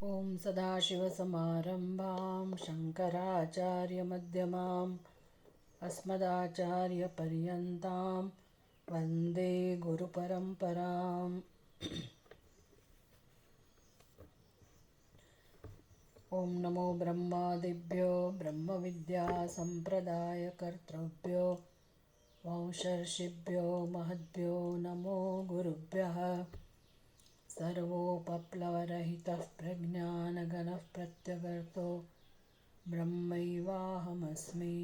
ॐ सदाशिवसमारम्भां शङ्कराचार्यमध्यमाम् अस्मदाचार्यपर्यन्तां वन्दे गुरुपरम्पराम्। ॐ नमो ब्रह्मादिभ्यो ब्रह्मविद्यासम्प्रदायकर्तृभ्यो वंशर्षिभ्यो महद्भ्यो नमो गुरुभ्यः। सर्वोपप्लवरहितः प्रज्ञानगणः प्रत्यगर्तो ब्रह्मैवाहमस्मि।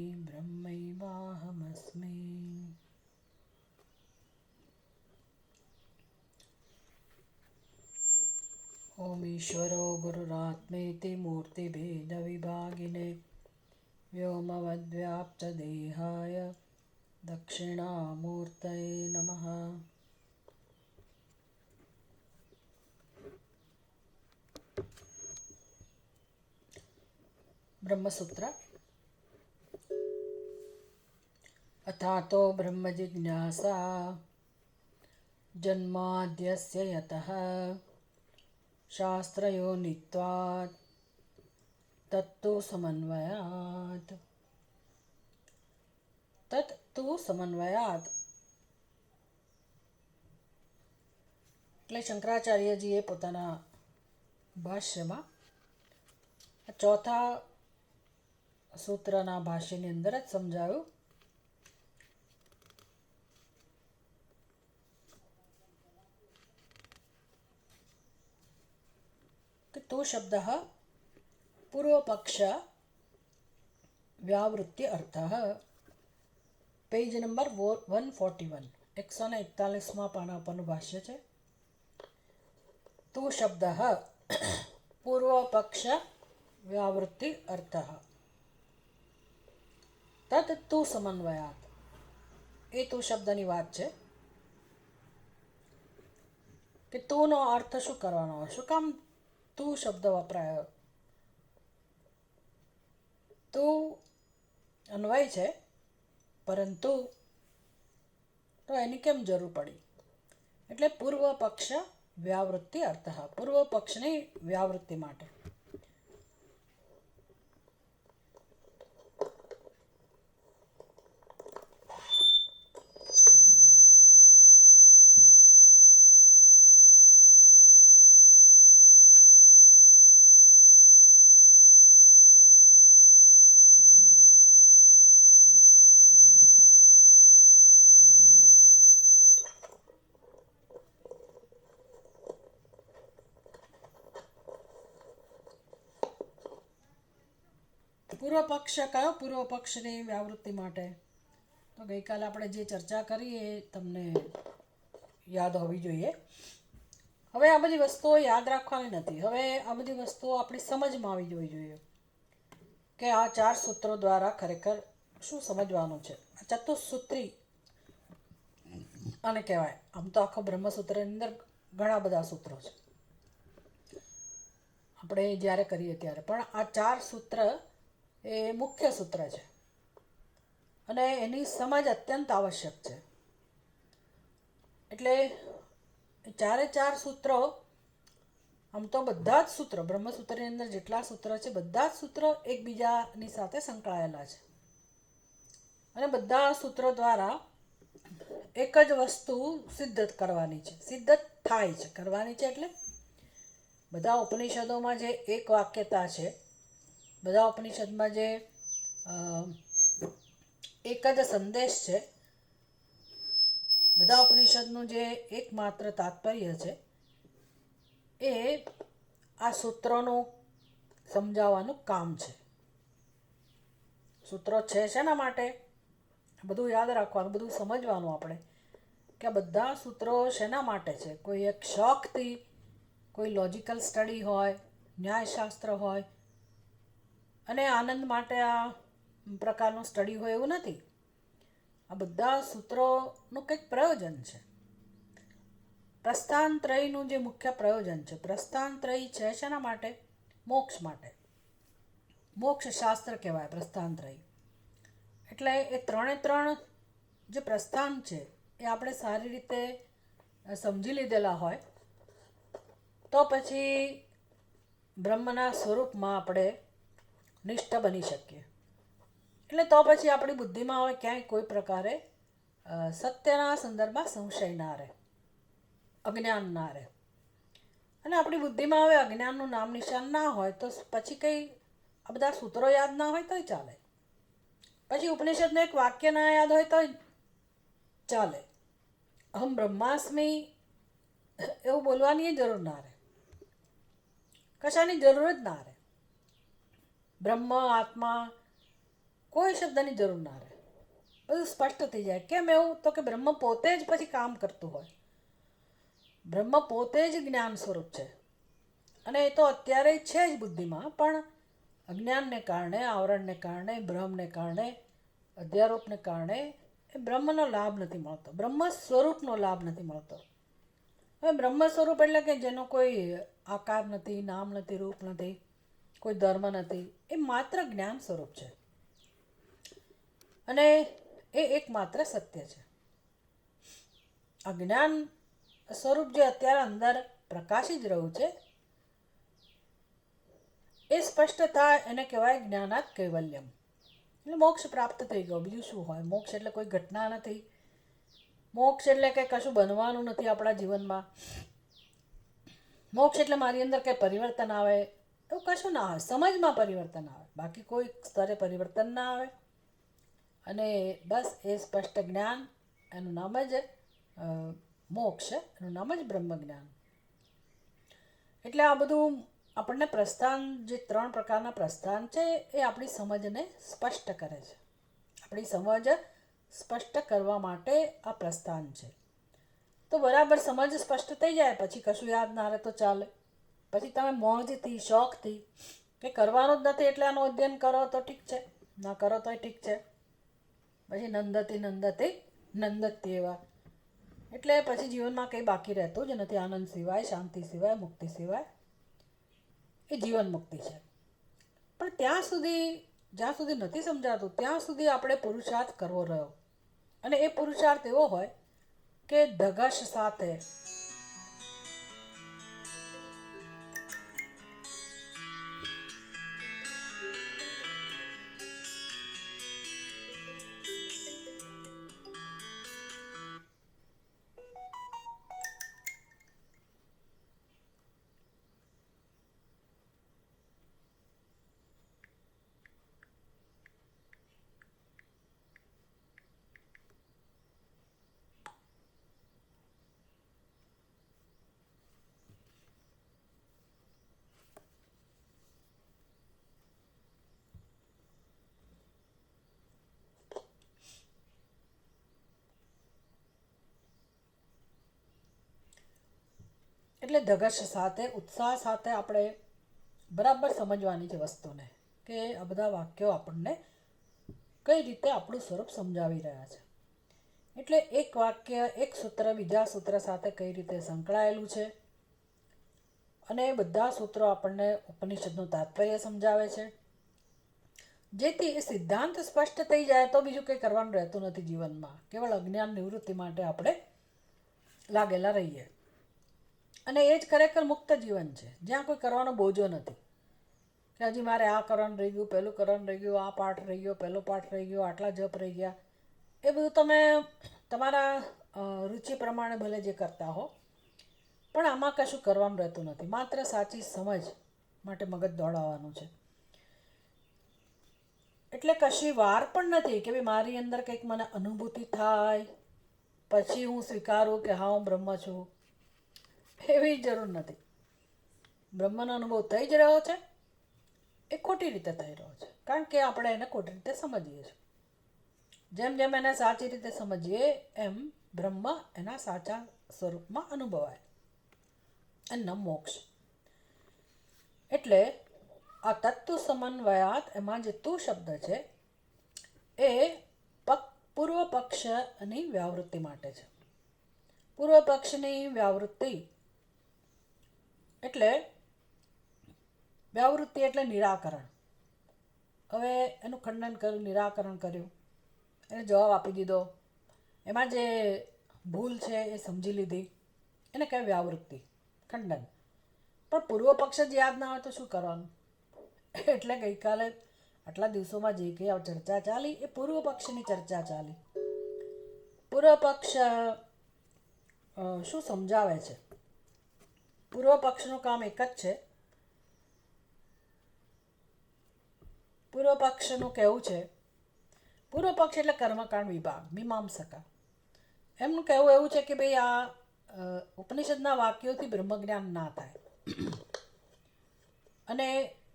ॐ ईश्वरो गुरुरात्मेति मूर्तिभेदविभागिने व्योमवद्व्याप्तदेहाय दक्षिणामूर्तये नमः। ब्रह्मसूत्र अथातो ब्रह्मजिज्ञासा जन्माद्यस्य यतः शास्त्रयोनित्वात् तत्तु समन्वयात्। એટલે શંકરાચાર્યજીએ પોતાના ભાષ્યમાં ચોથા સૂત્રના ભાષ્યની અંદર જ સમજાવ્યું કે તો શબ્દ પૂર્વપક્ષ વ્યાવૃત્તિ અર્થ। પેજ નંબર 141 141માં પાના પરનું ભાષ્ય છે। તો શબ્દ પૂર્વપક્ષ વ્યાવૃત્તિ અર્થ તદ તુ સમન્વયાત। એ તુ શબ્દની વાત છે કે તુનો અર્થ શું કરવાનો હોય, શું કામ તું શબ્દ વપરાયો। તું અન્વય છે પરંતુ તો એની કેમ જરૂર પડી, એટલે પૂર્વ પક્ષ વ્યાવૃત્તિ અર્થ, પૂર્વ પક્ષની વ્યાવૃત્તિ માટે। પૂર્વ પક્ષ કયો? પૂર્વ પક્ષની વ્યાવૃત્તિ માટે તો ગઈકાલે આપણે જે ચર્ચા કરી એ તમને યાદ હોવી જોઈએ। હવે આ બધી વસ્તુઓ યાદ રાખવાની નથી, હવે આ બધી વસ્તુઓ આપણી સમજમાં આવી જવી જોઈએ કે આ ચાર સૂત્રો દ્વારા ખરેખર શું સમજવાનું છે। ચતુસૂત્રી આને કહેવાય। આમ તો આખો બ્રહ્મસૂત્રની અંદર ઘણા બધા સૂત્રો છે આપણે જ્યારે કરીએ ત્યારે, પણ આ ચાર સૂત્ર એ મુખ્ય સૂત્ર છે અને એની સમજ અત્યંત આવશ્યક છે। એટલે ચારે ચાર સૂત્રો, આમ તો બધા જ સૂત્રો બ્રહ્મસૂત્રની અંદર જેટલા સૂત્રો છે બધા જ સૂત્રો એકબીજાની સાથે સંકળાયેલા છે અને બધા સૂત્રો દ્વારા એક જ વસ્તુ સિદ્ધ કરવાની છે, સિદ્ધ થાય છે, કરવાની છે। એટલે બધા ઉપનિષદોમાં જે એક વાક્યતા છે, બધા ઉપનિષદમાં જે એક જ સંદેશ છે, બધા ઉપનિષદનું જે એકમાત્ર તાત્પર્ય છે એ આ સૂત્રોનું સમજાવવાનું કામ છે। સૂત્રો છે શેના માટે, બધું યાદ રાખવાનું, બધું સમજવાનું આપણે કે આ બધા સૂત્રો શેના માટે છે। કોઈ એક શોખથી, કોઈ લોજિકલ સ્ટડી હોય, ન્યાયશાસ્ત્ર હોય અને આનંદ માટે આ પ્રકારનું સ્ટડી હોય એવું નથી। આ બધા સૂત્રોનું કંઈક પ્રયોજન છે। પ્રસ્થાનત્રયનું જે મુખ્ય પ્રયોજન છે, પ્રસ્થાનત્રય છે શેના માટે? મોક્ષ માટે। મોક્ષ શાસ્ત્ર કહેવાય પ્રસ્થાનત્રય। એટલે એ ત્રણે ત્રણ જે પ્રસ્થાન છે એ આપણે સારી રીતે સમજી લીધેલા હોય તો પછી બ્રહ્મના સ્વરૂપમાં આપણે નિષ્ઠ બની શકીએ. એટલે તો પછી આપણી બુદ્ધિમાં હવે ક્યાંય કોઈ પ્રકારે સત્યના સંદર્ભમાં સંશય ના રહે, અજ્ઞાન ના રહે. અને આપણી બુદ્ધિમાં હવે અજ્ઞાનનું નામ નિશાન ના હોય તો પછી કંઈ આ બધા સૂત્રો યાદ ના હોય તોય ચાલે. પછી ઉપનિષદનું એક વાક્ય ના યાદ હોય તોય ચાલે. અહમ બ્રહ્માસ્મિ એવું બોલવાની જરૂર ના રહે, કશાની જરૂર જ ના રહે. બ્રહ્મ આત્મા કોઈ શબ્દની જરૂર ના રહે, બધું સ્પષ્ટ થઈ જાય. કેમ એવું? તો કે બ્રહ્મ પોતે જ પછી કામ કરતું હોય. બ્રહ્મ પોતે જ જ્ઞાન સ્વરૂપ છે અને એ તો અત્યારે છે જ બુદ્ધિમાં, પણ અજ્ઞાનને કારણે, આવરણને કારણે, ભ્રમને કારણે, અધ્યારોપને કારણે એ બ્રહ્મનો લાભ નથી મળતો, બ્રહ્મ સ્વરૂપનો લાભ નથી મળતો. હવે બ્રહ્મ સ્વરૂપ એટલે કે જેનો કોઈ આકાર નથી, નામ નથી, રૂપ નથી, કોઈ ધર્મ નથી, એ માત્ર જ્ઞાન સ્વરૂપ છે અને એ એકમાત્ર સત્ય છે. આ જ્ઞાન સ્વરૂપ જે અત્યારે અંદર પ્રકાશી જ રહ્યું છે એ સ્પષ્ટ થાય એને કહેવાય જ્ઞાનાત કૈવલ્યમ. એટલે મોક્ષ પ્રાપ્ત થઈ ગયો. બીજું શું હોય? મોક્ષ એટલે કોઈ ઘટના નથી, મોક્ષ એટલે કંઈ કશું બનવાનું નથી આપણા જીવનમાં, મોક્ષ એટલે મારી અંદર કંઈ પરિવર્તન આવે એવું કશું ના આવે. સમજમાં પરિવર્તન આવે, બાકી કોઈ સ્તરે પરિવર્તન ના આવે. અને બસ એ સ્પષ્ટ જ્ઞાન, એનું નામ જ મોક્ષ, એનું નામ જ બ્રહ્મ જ્ઞાન. એટલે આ બધું આપણને પ્રસ્થાન, જે 3 પ્રકારના પ્રસ્થાન છે એ આપણી સમજને સ્પષ્ટ કરે છે. આપણી સમજ સ્પષ્ટ કરવા માટે આ પ્રસ્થાન છે. તો બરાબર સમજ સ્પષ્ટ થઈ જાય પછી કશું યાદ ના રહે તો ચાલે. પછી તમે મોજથી, શોખથી કે કરવાનું જ નથી એટલે આનું અધ્યયન કરો તો ઠીક છે, ના કરો તોય ઠીક છે. પછી નંદતી એવા, એટલે પછી જીવનમાં કંઈ બાકી રહેતું જ નથી. આનંદ સિવાય, શાંતિ સિવાય, મુક્તિ સિવાય એ જીવન મુક્તિ છે. પણ જ્યાં સુધી નથી સમજાતું ત્યાં સુધી આપણે પુરુષાર્થ કરવો રહ્યો. અને એ પુરુષાર્થ એવો હોય કે ધગશ સાથે, એટલે ધગશ સાથે, ઉત્સાહ સાથે આપણે બરાબર સમજવાની છે વસ્તુને, કે આ બધા વાક્યો આપણને કઈ રીતે આપણું સ્વરૂપ સમજાવી રહ્યા છે. એટલે એક વાક્ય, એક સૂત્ર બીજા સૂત્ર સાથે કઈ રીતે સંકળાયેલું છે, અને એ બધા સૂત્રો આપણને ઉપનિષદનું તાત્પર્ય સમજાવે છે. જેથી એ સિદ્ધાંત સ્પષ્ટ થઈ જાય તો બીજું કંઈ કરવાનું રહેતું નથી જીવનમાં. કેવળ અજ્ઞાન નિવૃત્તિ માટે આપણે લાગેલા રહીએ. અને એ જ ખરેખર મુક્ત જીવન છે, જ્યાં કોઈ કરવાનો બોજો નથી કે હજી મારે આ કરવાનું રહી ગયું, પેલું કરવાનું રહી ગયું, આ પાઠ રહી ગયો, પેલો પાઠ રહી ગયો, આટલા જપ રહી ગયા. એ બધું તમે તમારા રુચિ પ્રમાણે ભલે જે કરતા હો, પણ આમાં કશું કરવાનું રહેતું નથી. માત્ર સાચી સમજ માટે મગજ દોડાવવાનું છે. એટલે કશી વાર પણ નથી કે ભાઈ મારી અંદર કંઈક મને અનુભૂતિ થાય પછી હું સ્વીકારું કે હા હું બ્રહ્મ છું, એવી જરૂર નથી. બ્રહ્મનો અનુભવ થઈ જ રહ્યો છે, એ ખોટી રીતે થઈ રહ્યો છે, કારણ કે આપણે એને ખોટી રીતે સમજીએ છીએ. જેમ જેમ એને સાચી રીતે સમજીએ એમ બ્રહ્મ એના સાચા સ્વરૂપમાં અનુભવાય, એનું મોક્ષ. એટલે આ તત્વ સમન્વયાત, એમાં જે તું શબ્દ છે એ પૂર્વ પક્ષની વ્યાવૃત્તિ માટે છે. પૂર્વ પક્ષની વ્યાવૃત્તિ એટલે વ્યાવૃત્તિ એટલે નિરાકરણ. હવે એનું ખંડન કર્યું, નિરાકરણ કર્યું, એને જવાબ આપી દીધો, એમાં જે ભૂલ છે એ સમજી લીધી, એને કહેવાય વ્યાવૃત્તિ, ખંડન. પણ પૂર્વ પક્ષ જ યાદ ના હોય તો શું કરવાનું? એટલે ગઈકાલે આટલા દિવસોમાં જે કંઈ આ ચર્ચા ચાલી એ પૂર્વ પક્ષની ચર્ચા ચાલી. પૂર્વ પક્ષ શું સમજાવે છે? પૂર્વ પક્ષનું કામ એક જ છે. પૂર્વ પક્ષનું કહેવું છે, પૂર્વ પક્ષ એટલે કર્મકાંડ વિભાગ, મીમાંસકા. એમનું કહેવું એવું છે કે ભાઈ આ ઉપનિષદના વાક્યોથી બ્રહ્મજ્ઞાન ના થાય, અને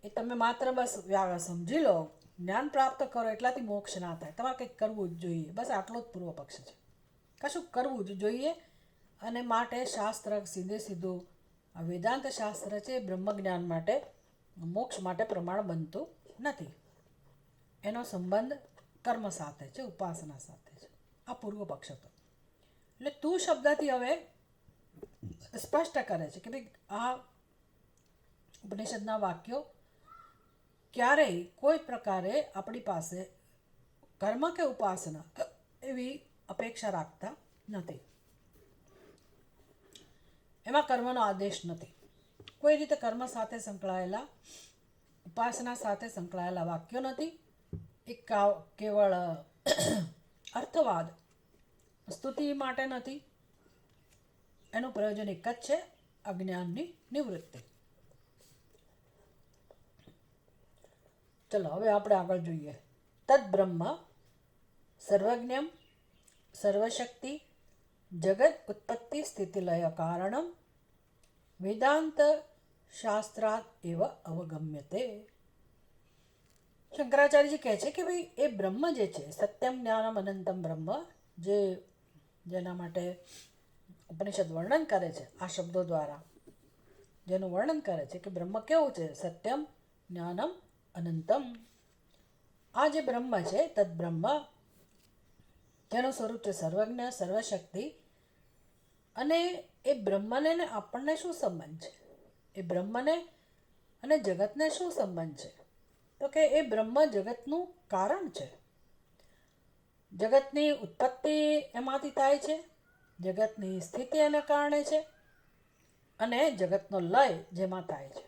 એ તમે માત્ર બસ સમજી લો, જ્ઞાન પ્રાપ્ત કરો એટલાથી મોક્ષ ના થાય, તમારે કંઈક કરવું જ જોઈએ. બસ આટલો જ પૂર્વ પક્ષ છે. કશું કરવું જ જોઈએ. અને માટે શાસ્ત્ર સીધું આ વેદાંત શાસ્ત્ર છે બ્રહ્મજ્ઞાન માટે, મોક્ષ માટે પ્રમાણ બનતું નથી. એનો સંબંધ કર્મ સાથે છે, ઉપાસના સાથે છે. આ પૂર્વ પક્ષ હતો. એટલે તું શબ્દથી હવે સ્પષ્ટ કરે છે કે ભાઈ આ ઉપનિષદના વાક્યો ક્યારેય કોઈ પ્રકારે આપણી પાસે કર્મ કે ઉપાસના એવી અપેક્ષા રાખતા નથી. એમાં કર્મનો આદેશ નથી. કોઈ રીતે કર્મ સાથે સંકળાયેલા, ઉપાસના સાથે સંકળાયેલા વાક્યો નથી. એક કેવળ અર્થવાદ, સ્તુતિ માટે નથી. એનું પ્રયોજન એક જ છે, અજ્ઞાનની નિવૃત્તિ. ચલો હવે આપણે આગળ જોઈએ. તદ બ્રહ્મ સર્વજ્ઞમ સર્વશક્તિ જગત ઉત્પત્તિ સ્થિતિલય કારણમ વેદાંત શાસ્ત્રાત એવ અવગમ્યતે. શંકરાચાર્યજી કહે છે કે ભાઈ એ બ્રહ્મ જે છે, સત્યમ જ્ઞાનમ અનંતમ બ્રહ્મ, જેના માટે ઉપનિષદ વર્ણન કરે છે આ શબ્દો દ્વારા, જેનું વર્ણન કરે છે કે બ્રહ્મ કેવું છે, સત્યમ જ્ઞાનમ અનંતમ. આ જે બ્રહ્મ છે તદ બ્રહ્મ, જેનું સ્વરૂપ છે સર્વજ્ઞ સર્વશક્તિ. અને એ બ્રહ્મને ને આપણને શું સંબંધ છે? એ બ્રહ્મને અને જગતને શું સંબંધ છે? તો કે એ બ્રહ્મ જગતનું કારણ છે. જગતની ઉત્પત્તિ એમાંથી થાય છે, જગતની સ્થિતિ એના કારણે છે, અને જગતનો લય જેમાં થાય છે.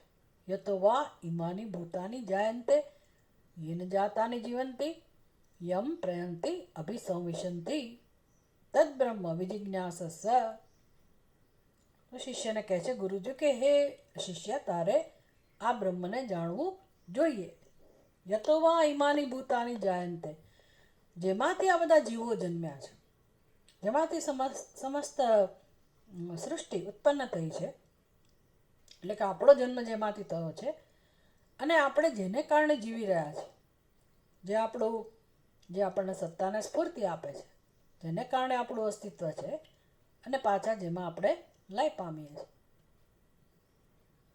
યતો વા ઇમાની ભૂતાની જાયન્તે યેન જાતાની જીવંતી યમ પ્રયંતિ અભિસંવિશંતિ તદ બ્રહ્મ વિજિજ્ઞાસસ. તો શિષ્યને કહે છે ગુરુજી કે હે શિષ્ય, તારે આ બ્રહ્મને જાણવું જોઈએ. યતો વા ઇમાની ભૂતાની જાયન્તે, જેમાંથી આ બધા જીવો જન્મ્યા છે, જેમાંથી સમસ્ત સૃષ્ટિ ઉત્પન્ન થઈ છે, એટલે કે આપણો જન્મ જેમાંથી થયો છે, અને આપણે જેને કારણે જીવી રહ્યા છીએ, જે આપણને સત્તાને સ્ફૂર્તિ આપે છે, જેને કારણે આપણું અસ્તિત્વ છે, અને પાછા જેમાં આપણે લય પામીએ છીએ.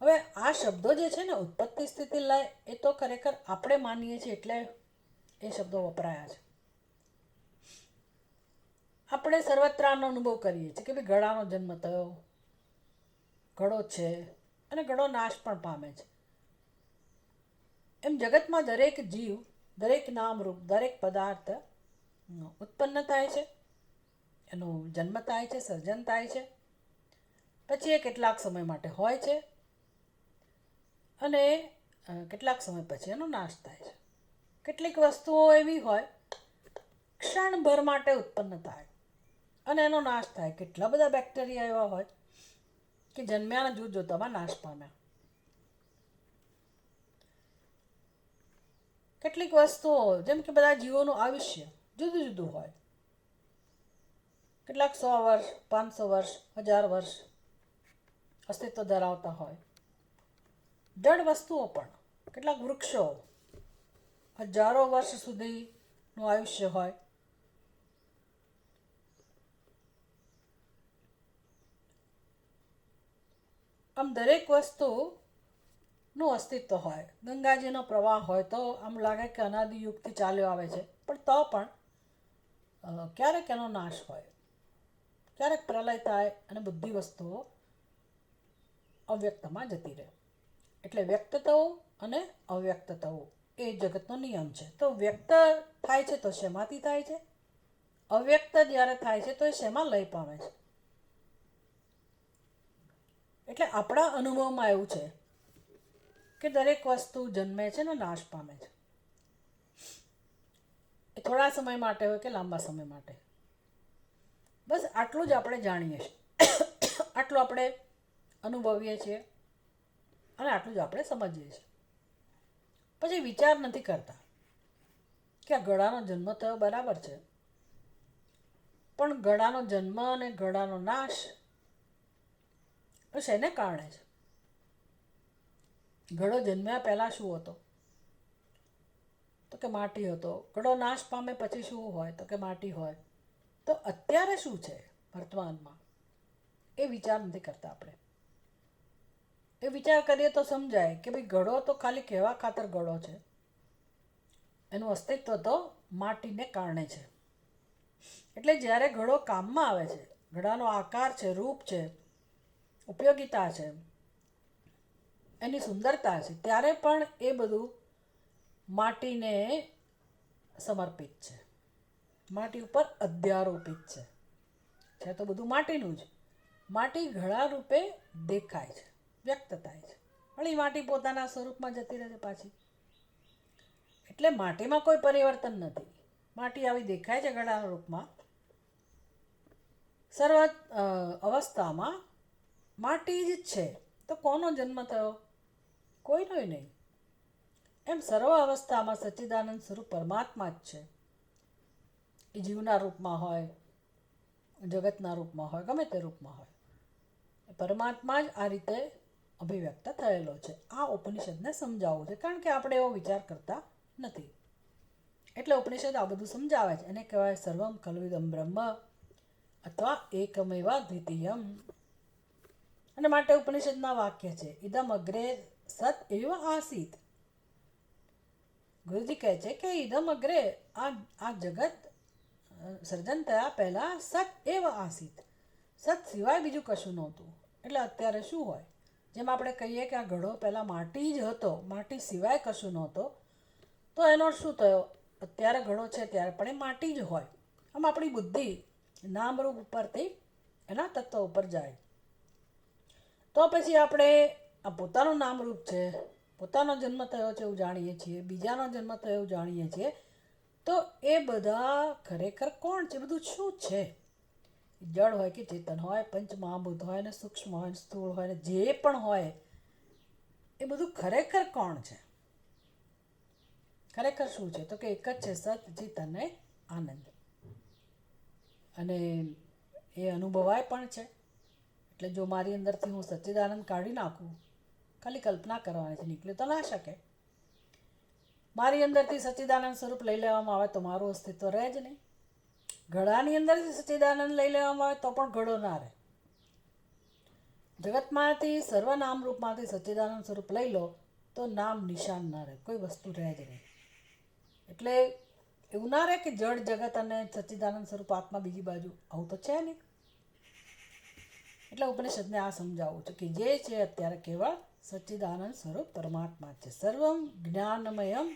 હવે આ શબ્દો જે છે ને, ઉત્પત્તિ સ્થિતિ લય, એ તો ખરેખર આપણે માનીએ છીએ એટલે એ શબ્દો વપરાયા છે. આપણે સર્વત્ર આનો અનુભવ કરીએ છીએ કે ભાઈ ઘડાનો જન્મ થયો, ઘડો છે, અને ઘડો નાશ પણ પામે છે. એમ જગતમાં દરેક જીવ, દરેક નામરૂપ, દરેક પદાર્થ ઉત્પન્ન થાય છે, એનો જન્મ થાય છે, સર્જન થાય છે, પછી એ કેટલાક સમય માટે હોય છે, અને કેટલાક સમય પછી એનો નાશ થાય છે. કેટલીક વસ્તુઓ એવી હોય ક્ષણભર માટે ઉત્પન્ન થાય અને એનો નાશ થાય. કેટલા બધા બેક્ટેરિયા એવા હોય કે જન્મ્યાના જોતજોતામાં નાશ પામ્યા. કેટલીક વસ્તુઓ જેમ કે બધા જીવોનું આયુષ્ય જુદું જુદું હોય. કેટલાક 100 વર્ષ, 500 વર્ષ, 1000 વર્ષ અસ્તિત્વ ધરાવતા હોય. જડ વસ્તુઓ પણ, કેટલાક વૃક્ષો હજારો વર્ષ સુધીનું આયુષ્ય હોય. આમ દરેક વસ્તુનું અસ્તિત્વ હોય. ગંગાજીનો પ્રવાહ હોય તો આમ લાગે કે અનાદિ યુગથી ચાલ્યો આવે છે, પણ તો પણ ક્યારેક એનો નાશ હોય, ક્યારેક પ્રલય થાય અને બધી વસ્તુઓ અવ્યક્તમાં જતી રહે. એટલે વ્યક્ત થવું અને અવ્યક્ત થવું એ જગતનો નિયમ છે. તો વ્યક્ત થાય છે તો શેમાંથી થાય છે? અવ્યક્ત જ્યારે થાય છે તો એ શેમાં લય પામે છે? એટલે આપણા અનુભવમાં એવું છે કે દરેક વસ્તુ જન્મે છે ને નાશ પામે છે. એ થોડા સમય માટે હોય કે લાંબા સમય માટે. બસ આટલું જ આપણે જાણીએ છીએ, આટલું આપણે અનુભવીએ છીએ અને આટલું જ આપણે સમજીએ છીએ. પછી વિચાર નથી કરતા કે આ ઘડાનો જન્મ થયો બરાબર છે, પણ ઘડાનો જન્મ અને ઘડાનો નાશ શેને કારણે છે? ઘડો જન્મ્યા પહેલાં શું હતો? તો કે માટી હતો. ઘડો નાશ પામે પછી શું હોય? તો કે માટી હોય. તો અત્યારે શું છે વર્તમાનમાં? એ વિચાર નથી કરતા આપણે. એ વિચાર કરીએ તો સમજાય કે ભાઈ ઘડો તો ખાલી કહેવા ખાતર ઘડો છે, એનું અસ્તિત્વ તો માટીને કારણે છે. એટલે જ્યારે ઘડો કામમાં આવે છે, ઘડાનો આકાર છે, રૂપ છે, ઉપયોગિતા છે, એની સુંદરતા છે, ત્યારે પણ એ બધું માટીને સમર્પિત છે, માટી ઉપર અધ્યારોપિત છે. છે તો બધું માટીનું જ. માટી ઘડા રૂપે દેખાય છે, વ્યક્ત થાય છે, વળી માટી પોતાના સ્વરૂપમાં જતી રહે છે પાછી. એટલે માટીમાં કોઈ પરિવર્તન નથી. માટી આવી દેખાય છે ઘડાના રૂપમાં. સર્વ અવસ્થામાં માટી જ છે. તો કોનો જન્મ થયો? કોઈનોય નહીં. એમ સર્વ અવસ્થામાં સચ્ચિદાનંદ સ્વરૂપ પરમાત્મા જ છે. એ જીવના રૂપમાં હોય, જગતના રૂપમાં હોય, ગમે તે રૂપમાં હોય, પરમાત્મા જ આ રીતે અભિવ્યક્ત થયેલો છે. આ ઉપનિષદને સમજાવવું છે, કારણ કે આપણે એવો વિચાર કરતા નથી. એટલે ઉપનિષદ આ બધું સમજાવે છે. એને કહેવાય સર્વમ ખલ્વિદમ બ્રહ્મ અથવા એકમેવા દ્વિતીયમ. અને માટે ઉપનિષદના વાક્ય છે ઇદમ અગ્રે સત એવ આસીત. ગુરુજી કહે છે કે ઇદમ અગ્રે, આ જગત સર્જન થયા પહેલાં સત એવ આસીત. સત સિવાય બીજું કશું નહોતું. એટલે અત્યારે શું હોય? જેમ આપણે કહીએ કે આ ઘડો પહેલાં માટી જ હતો, માટી સિવાય કશું નહોતો, તો એનો શું થયો? અત્યારે ઘડો છે ત્યારે પણ એ માટી જ હોય. આમ આપણી બુદ્ધિ નામરૂપ ઉપરથી એના તત્વ ઉપર જાય. તો પછી આપણે આ પોતાનું નામરૂપ છે, પોતાનો જન્મ થયો છે એવું જાણીએ છીએ, બીજાનો જન્મ થયો એવું જાણીએ છીએ, તો એ બધા ખરેખર કોણ છે? બધું શું છે? જળ હોય કે ચેતન હોય, પંચ મહાભૂત હોય ને સૂક્ષ્મ હોય ને સ્થૂળ હોય ને જે પણ હોય, એ બધું ખરેખર કોણ છે? ખરેખર શું છે? તો કે એક જ છે, સત, ચિત અને આનંદ. અને એ અનુભવાય પણ છે. એટલે જો મારી અંદરથી હું સચ્ચિદાનંદ કાઢી નાખું, ખાલી કલ્પના કરવાની છે, નીકળી તો ના શકે. મારી અંદરથી સચ્ચિદાનંદ સ્વરૂપ લઈ લેવામાં આવે તો મારું અસ્તિત્વ રહે જ નહીં. ઘડાની અંદરથી સચ્ચિદાનંદ લઈ લેવામાં આવે તો પણ ઘડો ના રહે. જગતમાંથી સર્વનામ રૂપમાંથી સચ્ચિદાનંદ સ્વરૂપ લઈ લો તો નામ નિશાન ના રહે, કોઈ વસ્તુ રહે જ નહીં. એટલે એવું ના રહે કે જળ જગત અને સચ્ચિદાનંદ સ્વરૂપ આત્મા બીજી બાજુ, આવું તો છે નહીં. એટલે ઉપનિષદને આ સમજાવવું છે કે જે છે અત્યારે કેવળ સચ્ચિદાનંદ સ્વરૂપ પરમાત્મા છે. સર્વમ જ્ઞાનમયમ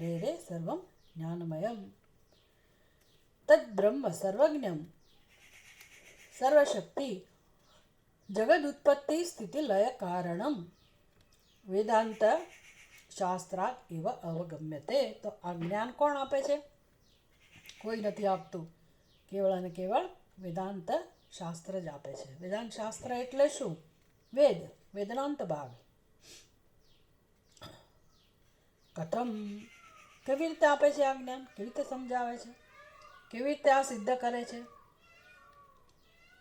રે રે સર્વમ જ્ઞાનમયમ તદ બ્રહ્મ સર્વજ્ઞમ સર્વશક્તિ જગદ ઉત્પત્તિ સ્થિતિ લય કારણમ વેદાંત શાસ્ત્રાત એવ અવગમ્યતે. તો આ જ્ઞાન કોણ આપે છે? કોઈ નથી આપતું. કેવળ અને કેવળ વેદાંત શાસ્ત્ર જ આપે છે. વેદાંત શાસ્ત્ર એટલે શું? વેદ, વેદનાંત ભાગ. કથમ, કેવી રીતે આપે છે આ જ્ઞાન? કેવી રીતે સમજાવે છે? કેવી રીતે આ સિદ્ધ કરે છે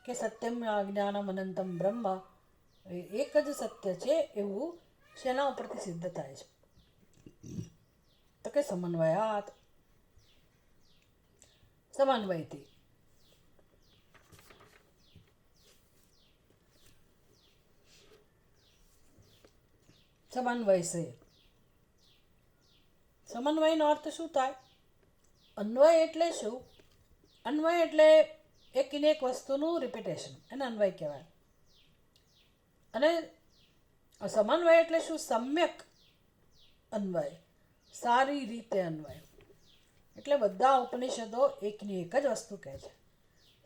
કે સત્યમ જ્ઞાનમ અનંતમ બ્રહ્મ, એક જ સત્ય છે એવું શેના ઉપરથી સિદ્ધ થાય છે? તો કે સમન્વયાત, સમન્વયથી. સમન્વય છે. સમન્વયનો અર્થ શું થાય? અન્વય એટલે શું? અન્વય એટલે એકને એક વસ્તુનું રિપીટેશન, એને અન્વય કહેવાય. અને સમન્વય એટલે શું? સમ્યક અન્વય, સારી રીતે અન્વય. એટલે બધા ઉપનિષદો એકની એક જ વસ્તુ કહે છે,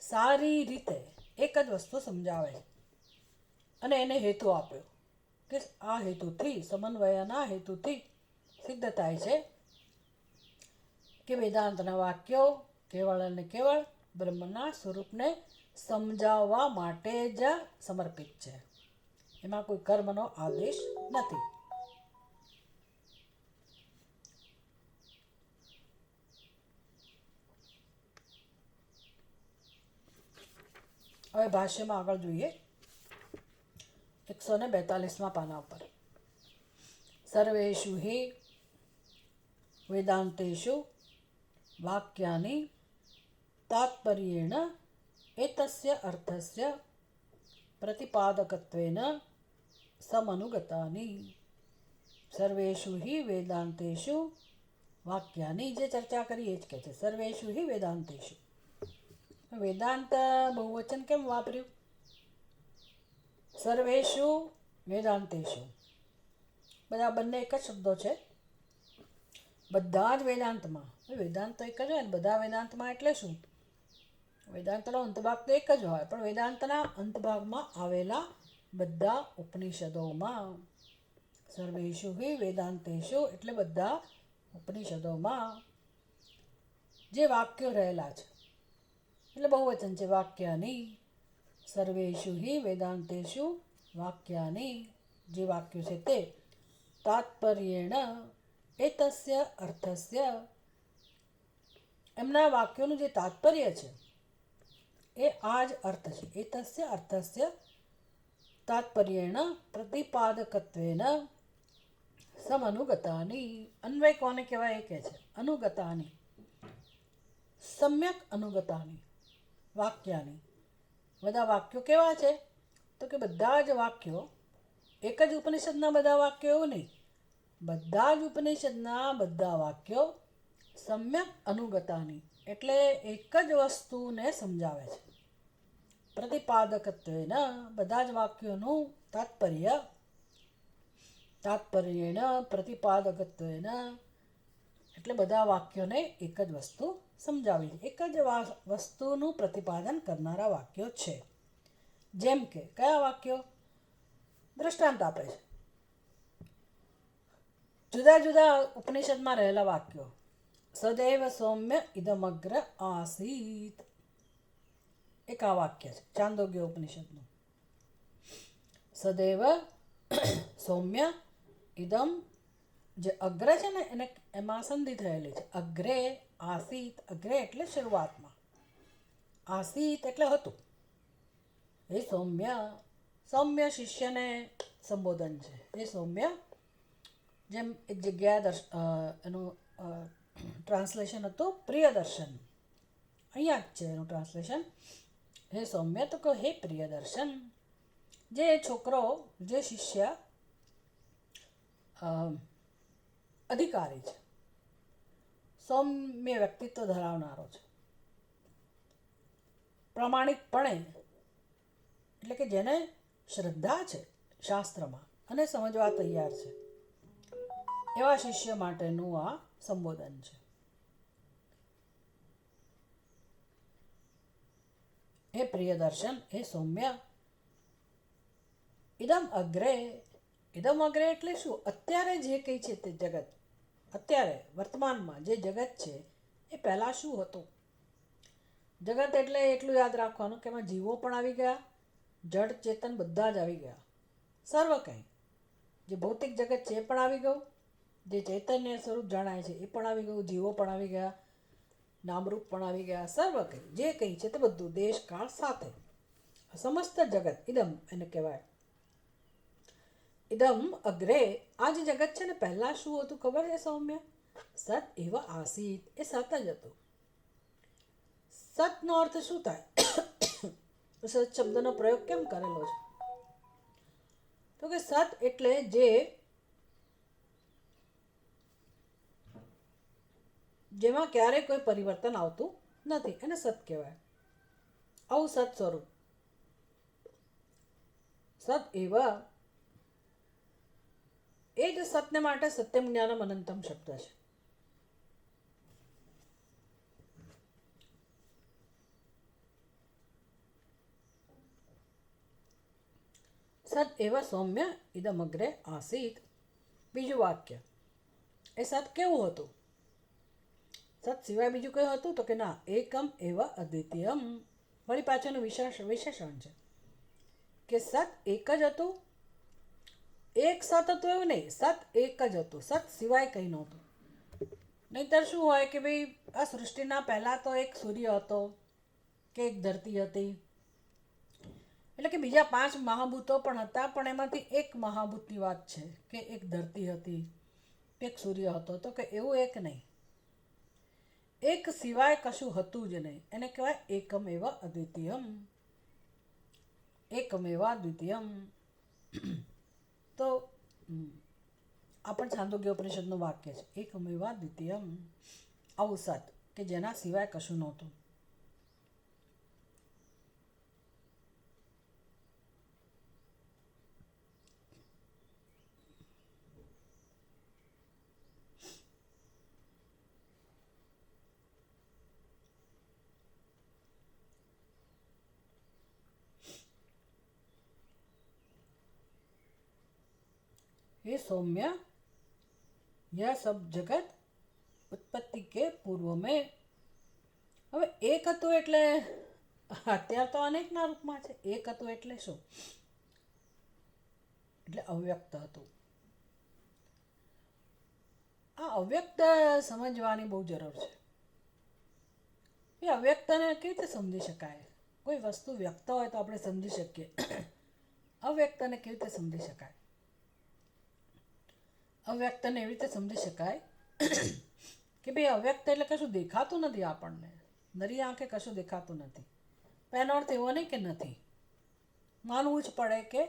સારી રીતે એક જ વસ્તુ સમજાવે છે. અને એને હેતુ આપ્યો કે આ હેતુથી, સમન્વયના હેતુથી સિદ્ધ થાય છે કે વેદાંતના વાક્યો કેવળ અને કેવળ બ્રહ્મના સ્વરૂપને સમજાવવા માટે જ સમર્પિત છે. એમાં કોઈ કર્મનો આદેશ નથી. હવે ભાષ્યમાં આગળ જોઈએ 142માં પાના ઉપર. સર્વેષુ હિ વેદાંતેષુ વાક્યાની તાત્પર્યેણ એતસ્ય અર્થસ્ય પ્રતિપાદકત્વેન સમનુગતાની. સર્વેષુ હિ વેદાંતેષુ વાક્યાની, જે ચર્ચા કરી એ જ કહે છે. સર્વેષુ હિ વેદાંતેષુ. વેદાંત બહુવચન કેમ વાપર્યું? સર્વેષુ વેદાંતેષુ. બધા બંને એક જ શબ્દો છે. બધા જ વેદાંતમાં. વેદાંત તો એક જ હોય ને, બધા વેદાંતમાં એટલે શું? વેદાંતનો અંતભાગ તો એક જ હોય, પણ વેદાંતના અંતભાગમાં આવેલા બધા ઉપનિષદોમાં. સર્વેષુ હિ વેદાંતેષુ એટલે બધા ઉપનિષદોમાં જે વાક્યો રહેલા છે, એટલે બહુવચન છે વાક્યાની. સર્વેષુ હિ વેદાંતેષુ વાક્યાની, જે વાક્યો છે તે તાત્પર્યેણ એતસ્ય અર્થસ્ય, એમના વાક્યોનું જે તાત્પર્ય છે એ આ જ અર્થ છે. એતસ્ય અર્થસ્ય તાત્પર્યેણ પ્રતિપાદકત્વેન સમનુગતાની. અન્વય કોને કહેવાય એ કહે છે. અનુગતાની, સમ્યક અનુગતાની વાક્યાની. બધા વાક્યો કેવા છે? તો કે બધા જ વાક્યો એક જ ઉપનિષદના બધા વાક્યો એવું નહીં, બધા જ ઉપનિષદના બધા વાક્યો સમ્યક અનુગતાની, એટલે એક જ વસ્તુને સમજાવે છે. પ્રતિપાદકત્વેન, બધા જ વાક્યોનું તાત્પર્યેણ પ્રતિપાદકત્વેન, એટલે બધા વાક્યોને એક જ વસ્તુ સમજાવી, એક જ વસ્તુનું પ્રતિપાદન કરનારા વાક્યો છે. જેમ કે કયા વાક્યો? દ્રષ્ટાંત આપે છે. જુદા જુદા ઉપનિષદમાં રહેલા વાક્યો. સદૈવ સૌમ્ય ઇદમગ્ર આસીત, એક આ વાક્ય છે ચાંદોગ્ય ઉપનિષદનું. સદૈવ સૌમ્ય ઇદમ, જે અગ્ર છે ને એને એમાં સંધિ થયેલી છે. અગ્રે આસીત, અગ્રે એટલે શરૂઆતમાં, આસીત એટલે હતું. એ સૌમ્ય, સૌમ્ય શિષ્યને સંબોધન છે. એ સૌમ્ય, જેમ એક જગ્યાએ એનું ટ્રાન્સલેશન હતું પ્રિયદર્શન, અહીંયા જ છે એનું ટ્રાન્સલેશન. હે સૌમ્ય તો કહો હે પ્રિયદર્શન, જે છોકરો, જે શિષ્ય અધિકારી છે, સૌમ્ય વ્યક્તિત્વ ધરાવનારો છે, પ્રામાણિકપણે, એટલે કે જેને શ્રદ્ધા છે શાસ્ત્રમાં અને સમજવા તૈયાર છે, એવા શિષ્ય માટેનું આ સંબોધન છે. હે પ્રિયદર્શન, હે સૌમ્ય, ઇદમ અગ્રે. ઇદમ અગ્રે એટલે શું? અત્યારે જે કંઈ છે તે જગત, અત્યારે વર્તમાનમાં જે જગત છે એ પહેલાં શું હતું? જગત એટલે એટલું યાદ રાખવાનું કે એમાં જીવો પણ આવી ગયા, જડ ચેતન બધા જ આવી ગયા, સર્વ કંઈ. જે ભૌતિક જગત છે એ પણ આવી ગયું, જે ચૈતન્ય સ્વરૂપ જણાય છે એ પણ આવી ગયું, જીવો પણ આવી ગયા, નામરૂપ પણ આવી ગયા, સર્વ કંઈ જે કંઈ છે તે બધું દેશ કાળ સાથે સમસ્ત જગત ઇદમ એને કહેવાય. ઇદમ અગ્રે, આ જે જગત છે ને પહેલાં શું હતું ખબર છે સૌમ્ય? સત એવ આસીત, એ સત જ હતું. સતનો અર્થ શું થાય? સત શબ્દનો પ્રયોગ કેમ કરેલો છે? તો કે સત એટલે જે, જેમાં ક્યારેય કોઈ પરિવર્તન આવતું નથી, એને સત કહેવાય. આવું સત સ્વરૂપ. સત એવ, એ જ સત્ય માટે સત્યમ જ્ઞાનમ અનંતમ શબ્દ છે. સદ એવ સૌમ્ય ઇદમગ્રે આસીત. બીજું વાક્ય, એ સત કેવું હતું? સત સિવાય બીજું કયું હતું? તો કે ના, એકમ એવ અદ્વિતીયમ. વળી પાછળનું વિશેષણ છે કે સત એક જ હતું. એક સત હતું એવું નહીં, સત એક જ હતું, સત સિવાય કંઈ નહોતું. નહીંતર શું હોય કે ભાઈ આ સૃષ્ટિના પહેલાં તો એક સૂર્ય હતો કે એક ધરતી હતી, એટલે કે બીજા 5 મહાભૂતો પણ હતા, પણ એમાંથી એક મહાભૂતની વાત છે કે એક ધરતી હતી, એક સૂર્ય હતો. તો કે એવું એક નહીં, એક સિવાય કશું હતું જ નહીં. એને કહેવાય એકમેવ અદ્વિતીયમ. એકમેવ અદ્વિતીયમ. તો આ પણ છાંદોગ્ય ઉપનિષદનું વાક્ય છે, એકમેવ અદ્વિતીયમ. આવું સત કે જેના સિવાય કશું નહોતું. ये सौम्य, यह सब जगत उत्पत्ति के पूर्व में. હવે એક હતું એટલે અત્યારે તો અનેકના રૂપમાં છે. એક હતું એટલે શું? એટલે અવ્યક્ત હતું. આ અવ્યક્ત સમજવાની બહુ જરૂર છે. એ અવ્યક્તને કેવી રીતે સમજી શકાય? કોઈ વસ્તુ વ્યક્ત હોય તો આપણે સમજી શકીએ, અવ્યક્તને કેવી રીતે સમજી શકાય? અવ્યક્તને એવી રીતે સમજી શકાય કે ભાઈ અવ્યક્ત એટલે કશું દેખાતું નથી આપણને, નરી આંખે કશું દેખાતું નથી. એનો અર્થ એવો નહીં કે નથી, માનવું જ પડે કે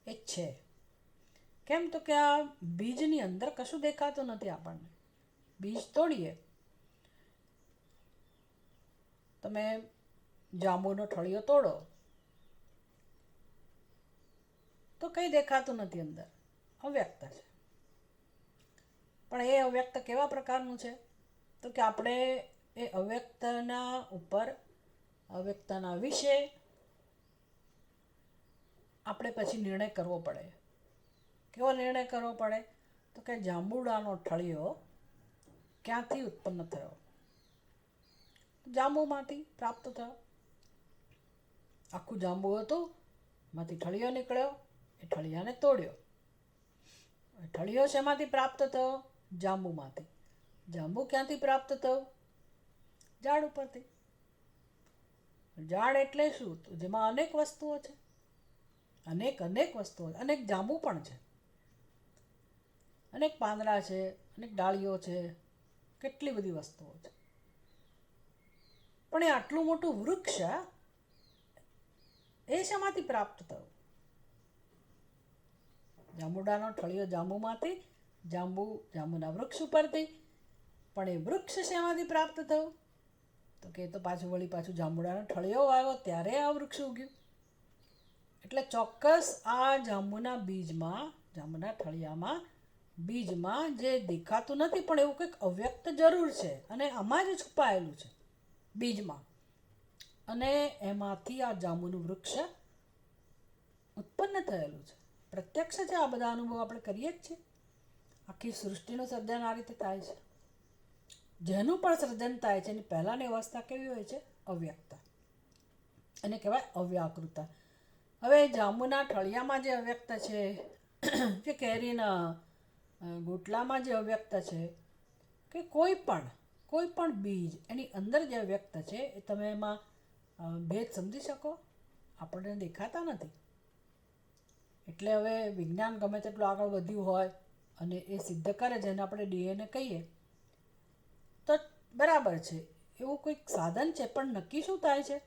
એ છે. કેમ? તો કે આ બીજની અંદર કશું દેખાતું નથી આપણને. બીજ તોડીએ, તમે જાંબુનો ઠળિયો તોડો તો કંઈ દેખાતું નથી અંદર, અવ્યક્ત છે. પણ એ અવ્યક્ત કેવા પ્રકારનું છે? તો કે આપણે એ અવ્યક્તના ઉપર, અવ્યક્તના વિશે આપણે પછી નિર્ણય કરવો પડે. કેવો નિર્ણય કરવો પડે? તો કે જાંબુડાનો ઠળિયો ક્યાંથી ઉત્પન્ન થયો? જાંબુમાંથી પ્રાપ્ત થયો. આખું જાંબુ હતું, એમાંથી ઠળિયો નીકળ્યો, એ ઠળિયાને તોડ્યો. ઠળિયો શેમાંથી પ્રાપ્ત થયો? જાંબુમાંથી. જાંબુ ક્યાંથી પ્રાપ્ત થયો? ઝાડ ઉપરથી. ઝાડ એટલે શું? તો જેમાં અનેક વસ્તુઓ છે, અનેક વસ્તુઓ, અનેક જાંબુ પણ છે, અનેક પાંદડા છે, અનેક ડાળીઓ છે, કેટલી બધી વસ્તુઓ છે. પણ એ આટલું મોટું વૃક્ષ એ શેમાંથી પ્રાપ્ત થયું? જાંબુડાનો ઠળિયો જાંબુમાંથી, જાંબુના વૃક્ષ ઉપરથી. પણ એ વૃક્ષ શેમાંથી પ્રાપ્ત થયું? તો કે તો પાછું જાંબુડાનો ઠળિયો આવ્યો ત્યારે આ વૃક્ષ ઉગ્યું. એટલે ચોક્કસ આ જાંબુના બીજમાં, જાંબુના ઠળિયામાં, બીજમાં જે દેખાતું નથી પણ એવું કંઈક અવ્યક્ત જરૂર છે, અને આમાં જ છુપાયેલું છે બીજમાં, અને એમાંથી આ જાંબુનું વૃક્ષ ઉત્પન્ન થયેલું છે. પ્રત્યક્ષ છે. આ બધા અનુભવ આપણે કરીએ જ છીએ. આખી સૃષ્ટિનું સર્જન આ રીતે થાય છે. જેનું પણ સર્જન થાય છે એની પહેલાંની અવસ્થા કેવી હોય છે? અવ્યક્ત. એને કહેવાય અવ્યાકૃત. હવે જાંબુના ઠળિયામાં જે અવ્યક્ત છે, કે કેરીના ગોટલામાં જે અવ્યક્ત છે, કે કોઈ પણ બીજ એની અંદર જે અવ્યક્ત છે, એ તમે એમાં ભેદ સમજી શકો? આપણને દેખાતા નથી. એટલે હવે વિજ્ઞાન ગમે તેટલું આગળ વધ્યું હોય અને એ સિદ્ધ કરે, જેને આપણે DNA કહીએ, તો બરાબર છે, એવું કોઈક સાધન છે, પણ નક્કી શું થાય છે?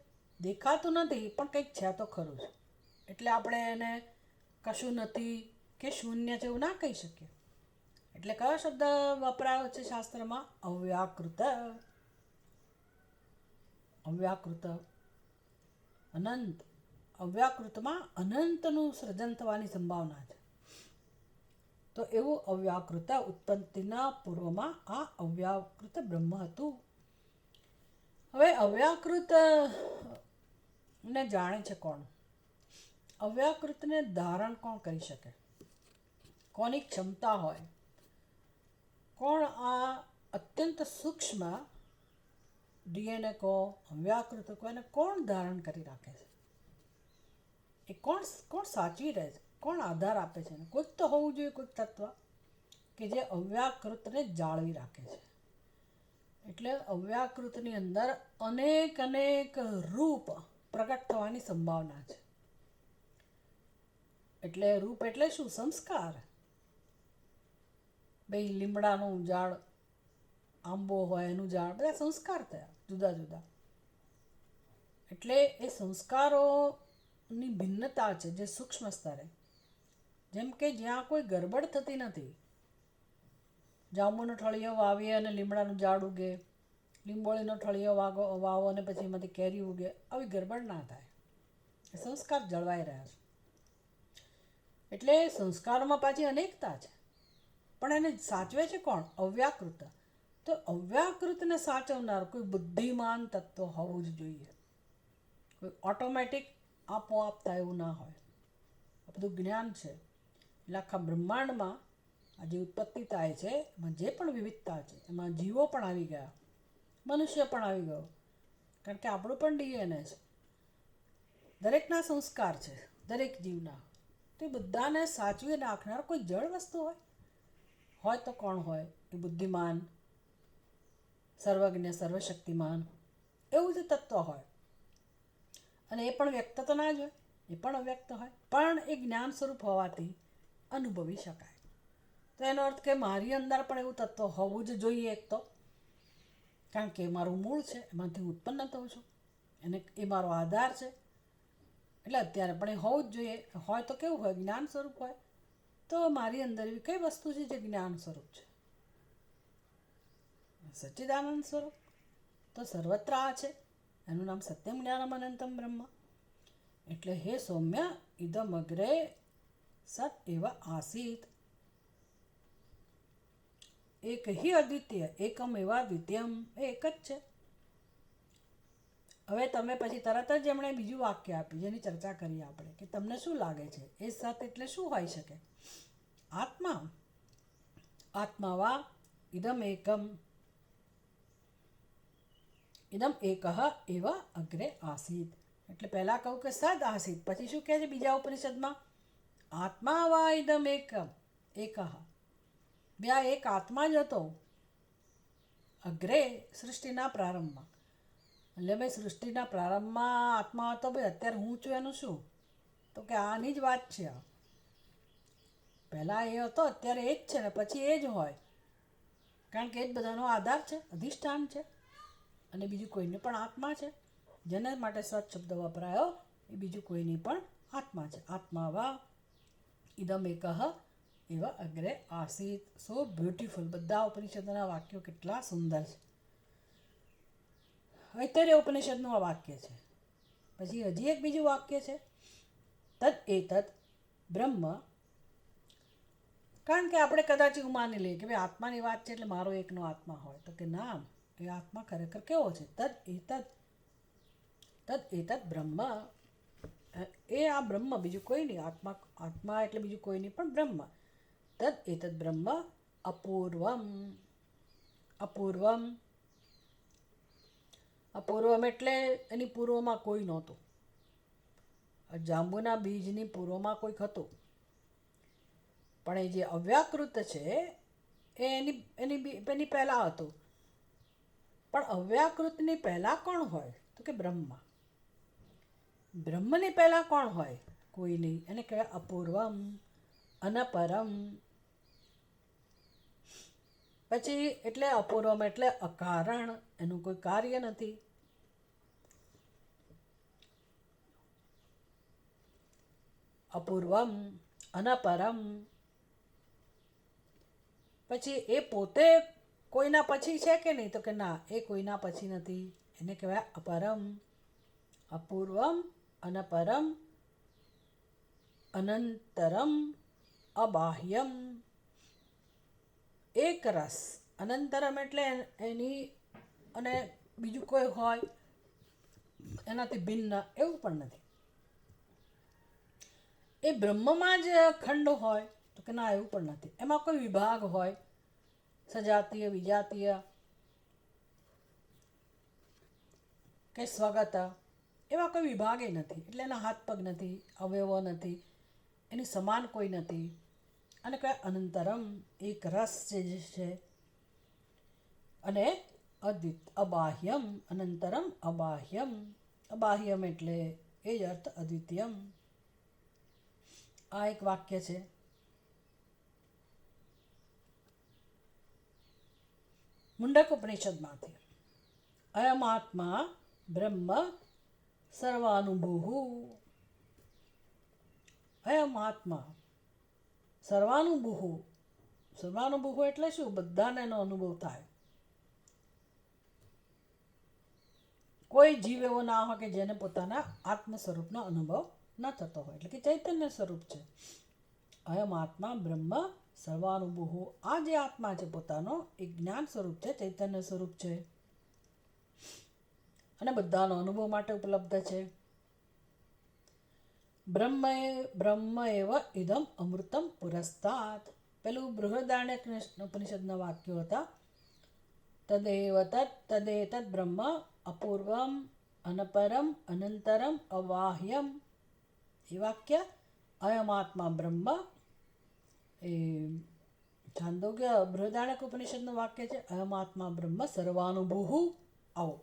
દેખાતું નથી પણ કંઈક છે તો ખરું જ. એટલે આપણે એને કશું નથી કે શૂન્ય છે એવું ના કહી શકીએ. એટલે કયો શબ્દ વપરાયો છે શાસ્ત્રમાં? અવ્યાકૃત. અવ્યાકૃત, અનંત. અવ્યાકૃતમાં અનંતનું સર્જન થવાની સંભાવના છે. તો એવું અવ્યાકૃત, ઉત્પત્તિના પૂર્વમાં આ અવ્યાકૃત બ્રહ્મ હતું. હવે અવ્યાકૃત ને જાણે છે કોણ? અવ્યાકૃતને ધારણ કોણ કરી શકે, કોની ક્ષમતા હોય, કોણ આ અત્યંત સૂક્ષ્મ ડીએનએ કહો, અવ્યાકૃત કહો, એને કોણ ધારણ કરી રાખે છે, એ કોણ કોણ સાચવી રહે છે, કોણ આધાર આપે છે? કોઈક તો હોવું જોઈએ, કોઈક તત્વ કે જે અવ્યાકૃતને જાળવી રાખે છે. એટલે અવ્યાકૃતની અંદર અનેક અનેક રૂપ પ્રગટ થવાની સંભાવના છે. એટલે રૂપ એટલે શું? સંસ્કાર. ભાઈ લીમડાનું ઝાડ, આંબો હોય એનું ઝાડ, બધા સંસ્કાર થયા જુદા જુદા. એટલે એ સંસ્કારોની ભિન્નતા છે જે સૂક્ષ્મ સ્તરે. જેમ કે જ્યાં કોઈ ગરબડ થતી નથી, જાંબુનો ઠળિયો વાવીએ અને લીમડાનું ઝાડ ઉગે, લીંબોળીનો ઠળિયો વાવો અને પછી એમાંથી કેરી ઉગે, આવી ગરબડ ના થાય. એ સંસ્કાર જળવાઈ રહ્યા છે. એટલે સંસ્કારોમાં પાછી અનેકતા છે, પણ એને સાચવે છે કોણ? અવ્યાકૃત. તો અવ્યાકૃતને સાચવનાર કોઈ બુદ્ધિમાન તત્વ હોવું જ જોઈએ. કોઈ ઓટોમેટિક આપોઆપ થાય એવું ના હોય. આ બધું જ્ઞાન છે. એટલે આખા બ્રહ્માંડમાં આ જે ઉત્પત્તિ થાય છે એમાં જે પણ વિવિધતા છે, એમાં જીવો પણ આવી ગયા, મનુષ્ય પણ આવી ગયો, કારણ કે આપણું પણ ડીએનએ છે. દરેકના સંસ્કાર છે, દરેક જીવના. તો એ બધાને સાચવી રાખનાર કોઈ જળ વસ્તુ હોય તો કોણ હોય? એ બુદ્ધિમાન, સર્વજ્ઞ, સર્વશક્તિમાન એવું જ તત્વ હોય. અને એ પણ વ્યક્ત તો ના જ હોય, એ પણ અવ્યક્ત હોય, પણ એ જ્ઞાન સ્વરૂપ હોવાથી અનુભવી શકાય. તો એનો અર્થ કે મારી અંદર પણ એવું તત્વ હોવું જ જોઈએ એક તો, કારણ કે મારું મૂળ છે, એમાંથી હું ઉત્પન્ન થઉં છું, અને એ મારો આધાર છે. એટલે અત્યારે પણ એ હોવું જ જોઈએ. હોય તો કેવું હોય? જ્ઞાન સ્વરૂપ હોય. તો મારી અંદર એવી કઈ વસ્તુ છે જે જ્ઞાન સ્વરૂપ છે? સચ્ચિદાનંદ સ્વરૂપ તો સર્વત્ર આ છે. એનું નામ સત્યમ જ્ઞાનમ અનંતમ બ્રહ્મ. એટલે હે સૌમ્ય, ઇદમ અગ્રે સત એવ આસીત, એક હિ અદ્વિતીય, એકમ એવા દ્વિતીયમ, એ એક જ છે. હવે તમે પછી તરત જ એમણે બીજું વાક્ય આપ્યું જેની ચર્ચા કરીએ આપણે, કે તમને શું લાગે છે એ સત એટલે શું હોઈ શકે? આત્મા. આત્મા વા ઇદમ એકમ, ઇદમ એકઃ એવ અગ્રે આસીત. એટલે પહેલાં કહું કે સદ આસીત, પછી શું કહે છે બીજા ઉપનિષદમાં? આત્મા વા ઇદમ એકમ એકઃ. બે આ એક આત્મા જ હતો અગ્રે, સૃષ્ટિના પ્રારંભમાં. એટલે ભાઈ સૃષ્ટિના પ્રારંભમાં આત્મા હતો. ભાઈ અત્યારે હું છું એનું શું? તો કે આની જ વાત છે. આ પહેલાં એ હતો, અત્યારે એ જ છે ને પછી એ જ હોય, કારણ કે એ જ બધાનો આધાર છે, અધિષ્ઠાન છે. અને બીજું કોઈને પણ આત્મા છે. જેને માટે સત શબ્દ વપરાયો એ બીજું કોઈની પણ આત્મા છે. આત્મા વા ઇદમ એકઃ એવ અગ્રે આસીત. So beautiful. બધા ઉપનિષદોના વાક્યો કેટલા સુંદર છે. અત્યારે ઉપનિષદનું આ વાક્ય છે. પછી હજી એક બીજું વાક્ય છે, તદ એતદ બ્રહ્મ. કારણ કે આપણે કદાચ એવું માની લઈએ કે ભાઈ આત્માની વાત છે એટલે મારો એકનો આત્મા હોય, તો કે ના, એ આત્મા ખરેખર કેવો છે? તદ એતદ બ્રહ્મ. એ આ બ્રહ્મ, બીજું કોઈ નહીં. આત્મા, આત્મા એટલે બીજું કોઈ નહીં પણ બ્રહ્મ. તદ એતદ બ્રહ્મ અપૂર્વમ. અપૂર્વમ, અપૂર્વમ એટલે એની પૂર્વમાં કોઈ નહોતું. જાંબુના બીજની પૂર્વમાં કોઈક હતું, પણ એ જે અવ્યાકૃત છે એ એની પહેલાં હતું. પણ અવ્યાકૃતની પહેલાં કોણ હોય? તો કે બ્રહ્મા. બ્રહ્મની પહેલાં કોણ હોય? કોઈ નહીં. એને કહેવાય અપૂર્વમ, અનપરમ. પછી એટલે અપૂર્વમ એટલે અકારણ, એનું કોઈ કાર્ય નથી. અપૂર્વમ, અનપરમ. પછી એ પોતે કોઈના પછી છે કે નહીં? તો કે ના, એ કોઈના પછી નથી. એને કહેવાય અપરમ. અપૂર્વમ, અનપરમ, અનંતરમ, અબાહ્યમ. એક રસ. અનંતરમ એટલે એની અને બીજું કોઈ હોય એનાથી ભિન્ન એવું પણ નથી. એ બ્રહ્મમાં જ ખંડ હોય? તો કે ના, એવું પણ નથી. એમાં કોઈ વિભાગ હોય, સજાતીય, વિજાતીય કે સ્વગત, એવા કોઈ વિભાગે નથી. એટલે એના હાથ પગ નથી, અવયવો નથી, એની સમાન કોઈ નથી. અને કયા અનંતરમ, એક રસ જે છે. અને અબાહ્યમ, અનંતરમ અબાહ્યમ. અબાહ્યમ એટલે એ જ અર્થ અદ્વિતીયમ. આ એક વાક્ય છે. મુંડક ઉપનિષદમાંથી. અયમ આત્મા બ્રહ્મ સર્વાનુભૂ. અયમ આત્મા સર્વાનુભૂ. સર્વાનુભૂ એટલે શું? બધાને એનો અનુભવ થાય. કોઈ જીવ એવો ના હોય કે જેને પોતાના આત્મ સ્વરૂપનો અનુભવ ન થતો હોય. એટલે કે ચૈતન્ય સ્વરૂપ છે. અયમ આત્મા બ્રહ્મ સર્વાનુભૂ. આ જે આત્મા છે પોતાનો એ જ્ઞાન સ્વરૂપ છે, ચૈતન્ય સ્વરૂપ છે, અને બધાનો અનુભવ માટે ઉપલબ્ધ છે. બ્રહ્મ એવ ઇદમ અમૃતમ પુરસ્તાત. પેલું બૃહદારણ્યક ઉપનિષદના વાક્યો હતા. તદેવ તદેતદ બ્રહ્મ અપૂર્વમ અનપરમ અનંતરમ અવાહ્યમ. એ વાક્ય અયમ આત્મા બ્રહ્મ એ છાંદોગ્ય બૃહદારણ્યક ઉપનિષદનું વાક્ય છે. અયમ આત્મા બ્રહ્મ સર્વાનુભૂ. આવો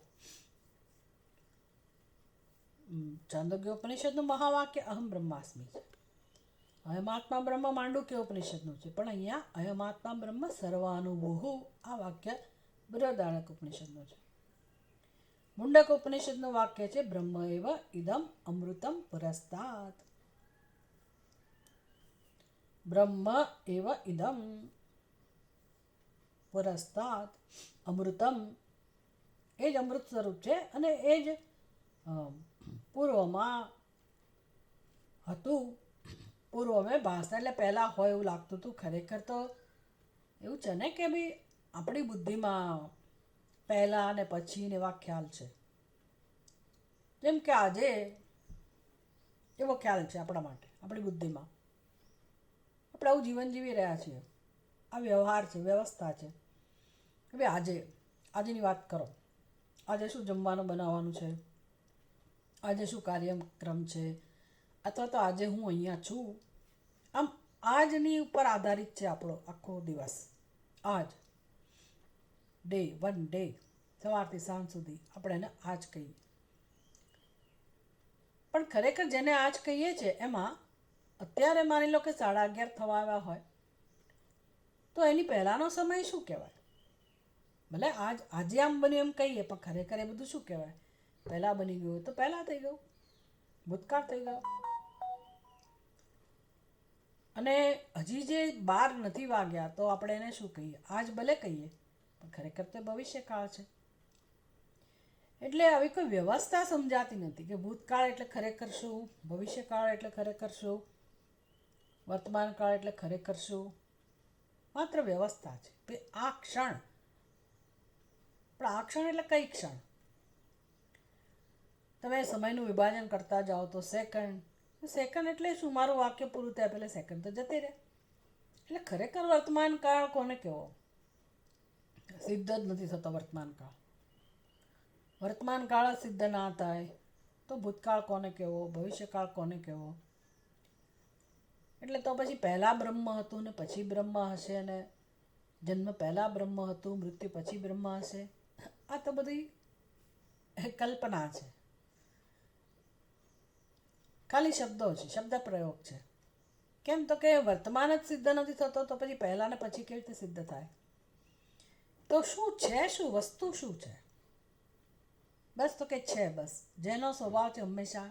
છાંદોગ્ય ઉપનિષદનું મહાવાક્ય અહમ બ્રહ્માસ્મિ છે. અયમ આત્મા બ્રહ્મ માંડુક્ય ઉપનિષદનું છે. પણ અહીંયા અયમ આત્મા બ્રહ્મ સર્વાનુભૂ આ વાક્ય બૃહદારણ્યક ઉપનિષદનું છે. મુંડક ઉપનિષદનું વાક્ય છે બ્રહ્મ એવ ઇદમ અમૃતમ પુરસ્તાત. બ્રહ્મ એવ ઇદમ પુરસ્તાત. અમૃતમ એ જ અમૃત સ્વરૂપ છે અને એ જ પૂર્વમાં હતું. પૂર્વમાં ભાસતા એટલે પહેલાં હોય એવું લાગતું હતું. ખરેખર તો એવું છે ને કે ભાઈ આપણી બુદ્ધિમાં પહેલાં અને પછી ને એવા ખ્યાલ છે. જેમ કે આજે એવો ખ્યાલ છે આપણા માટે, આપણી બુદ્ધિમાં. આપણે આવું જીવન જીવી રહ્યા છીએ. આ વ્યવહાર છે, વ્યવસ્થા છે. હવે આજની વાત કરો. આજે શું જમવાનું બનાવવાનું છે, આજે શું કાર્યક્રમ છે, અથવા તો આજે હું અહીંયા છું. આમ આજની ઉપર આધારિત છે આપણો આખો દિવસ. આજ વન ડે, સવારથી સાંજ સુધી આપણે એને આજ કહીએ. પણ ખરેખર જેને આજ કહીએ છીએ એમાં અત્યારે માની લો કે 11:30 થવા આવ્યા હોય તો એની પહેલાંનો સમય શું કહેવાય? ભલે આજે આમ બન્યું એમ કહીએ, પણ ખરેખર એ બધું શું કહેવાય? પહેલાં બની ગયું તો પહેલાં થઈ ગયું, ભૂતકાળ થઈ ગયો. અને હજી જે 12 નથી વાગ્યા તો આપણે એને શું કહીએ? આજ ભલે કહીએ, પણ ખરેખર તો ભવિષ્યકાળ છે. એટલે આવી કોઈ વ્યવસ્થા સમજાતી નથી કે ભૂતકાળ એટલે ખરેખર શું, ભવિષ્યકાળ એટલે ખરેખર શું, વર્તમાન કાળ એટલે ખરેખર શું. માત્ર વ્યવસ્થા છે. આ ક્ષણ, પણ આ ક્ષણ એટલે કઈ ક્ષણ? તમે સમયનું વિભાજન કરતા જાઓ તો સેકન્ડ. સેકન્ડ એટલે શું? મારું વાક્ય પૂરું થયા પહેલાં સેકન્ડ તો જતી રહે. એટલે ખરેખર વર્તમાન કાળ કોને કહેવો? સિદ્ધ જ નથી થતો વર્તમાન કાળ. વર્તમાન કાળ સિદ્ધ ના થાય તો ભૂતકાળ કોને કહેવો, ભવિષ્યકાળ કોને કહેવો? એટલે તો પછી પહેલાં બ્રહ્મ હતું ને પછી બ્રહ્મ હશે, ને જન્મ પહેલાં બ્રહ્મ હતું, મૃત્યુ પછી બ્રહ્મ હશે. આ તો બધી કલ્પના છે, ખાલી શબ્દો છે, શબ્દ પ્રયોગ છે. કેમ તો કે વર્તમાન જ સિદ્ધ નથી થતો તો પછી પહેલાં ને પછી કેવી રીતે સિદ્ધ થાય? તો શું છે, શું વસ્તુ શું છે? બસ તો કે છે. બસ જેનો સ્વભાવ છે હંમેશા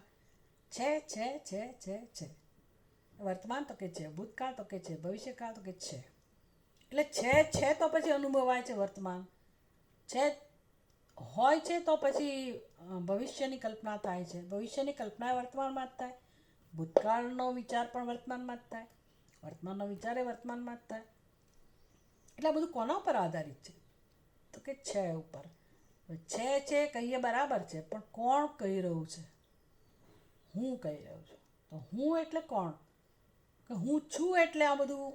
છે છે છે છે છે. વર્તમાન તો કે છે, ભૂતકાળ તો કે છે, ભવિષ્યકાળ તો કે છે. એટલે છે તો પછી અનુભવાય છે વર્તમાન. છે હોય છે તો પછી ભવિષ્યની કલ્પના થાય છે. ભવિષ્યની કલ્પના વર્તમાનમાં જ થાય. ભૂતકાળનો વિચાર પણ વર્તમાનમાં જ થાય. વર્તમાનનો વિચાર એ વર્તમાનમાં જ થાય. એટલે બધું કોના ઉપર આધારિત છે? તો કે છે ઉપર. છે કહીએ બરાબર છે, પણ કોણ કહી રહ્યું છે? હું કહી રહ્યો છું. તો હું એટલે કોણ? કે હું છું એટલે આ બધું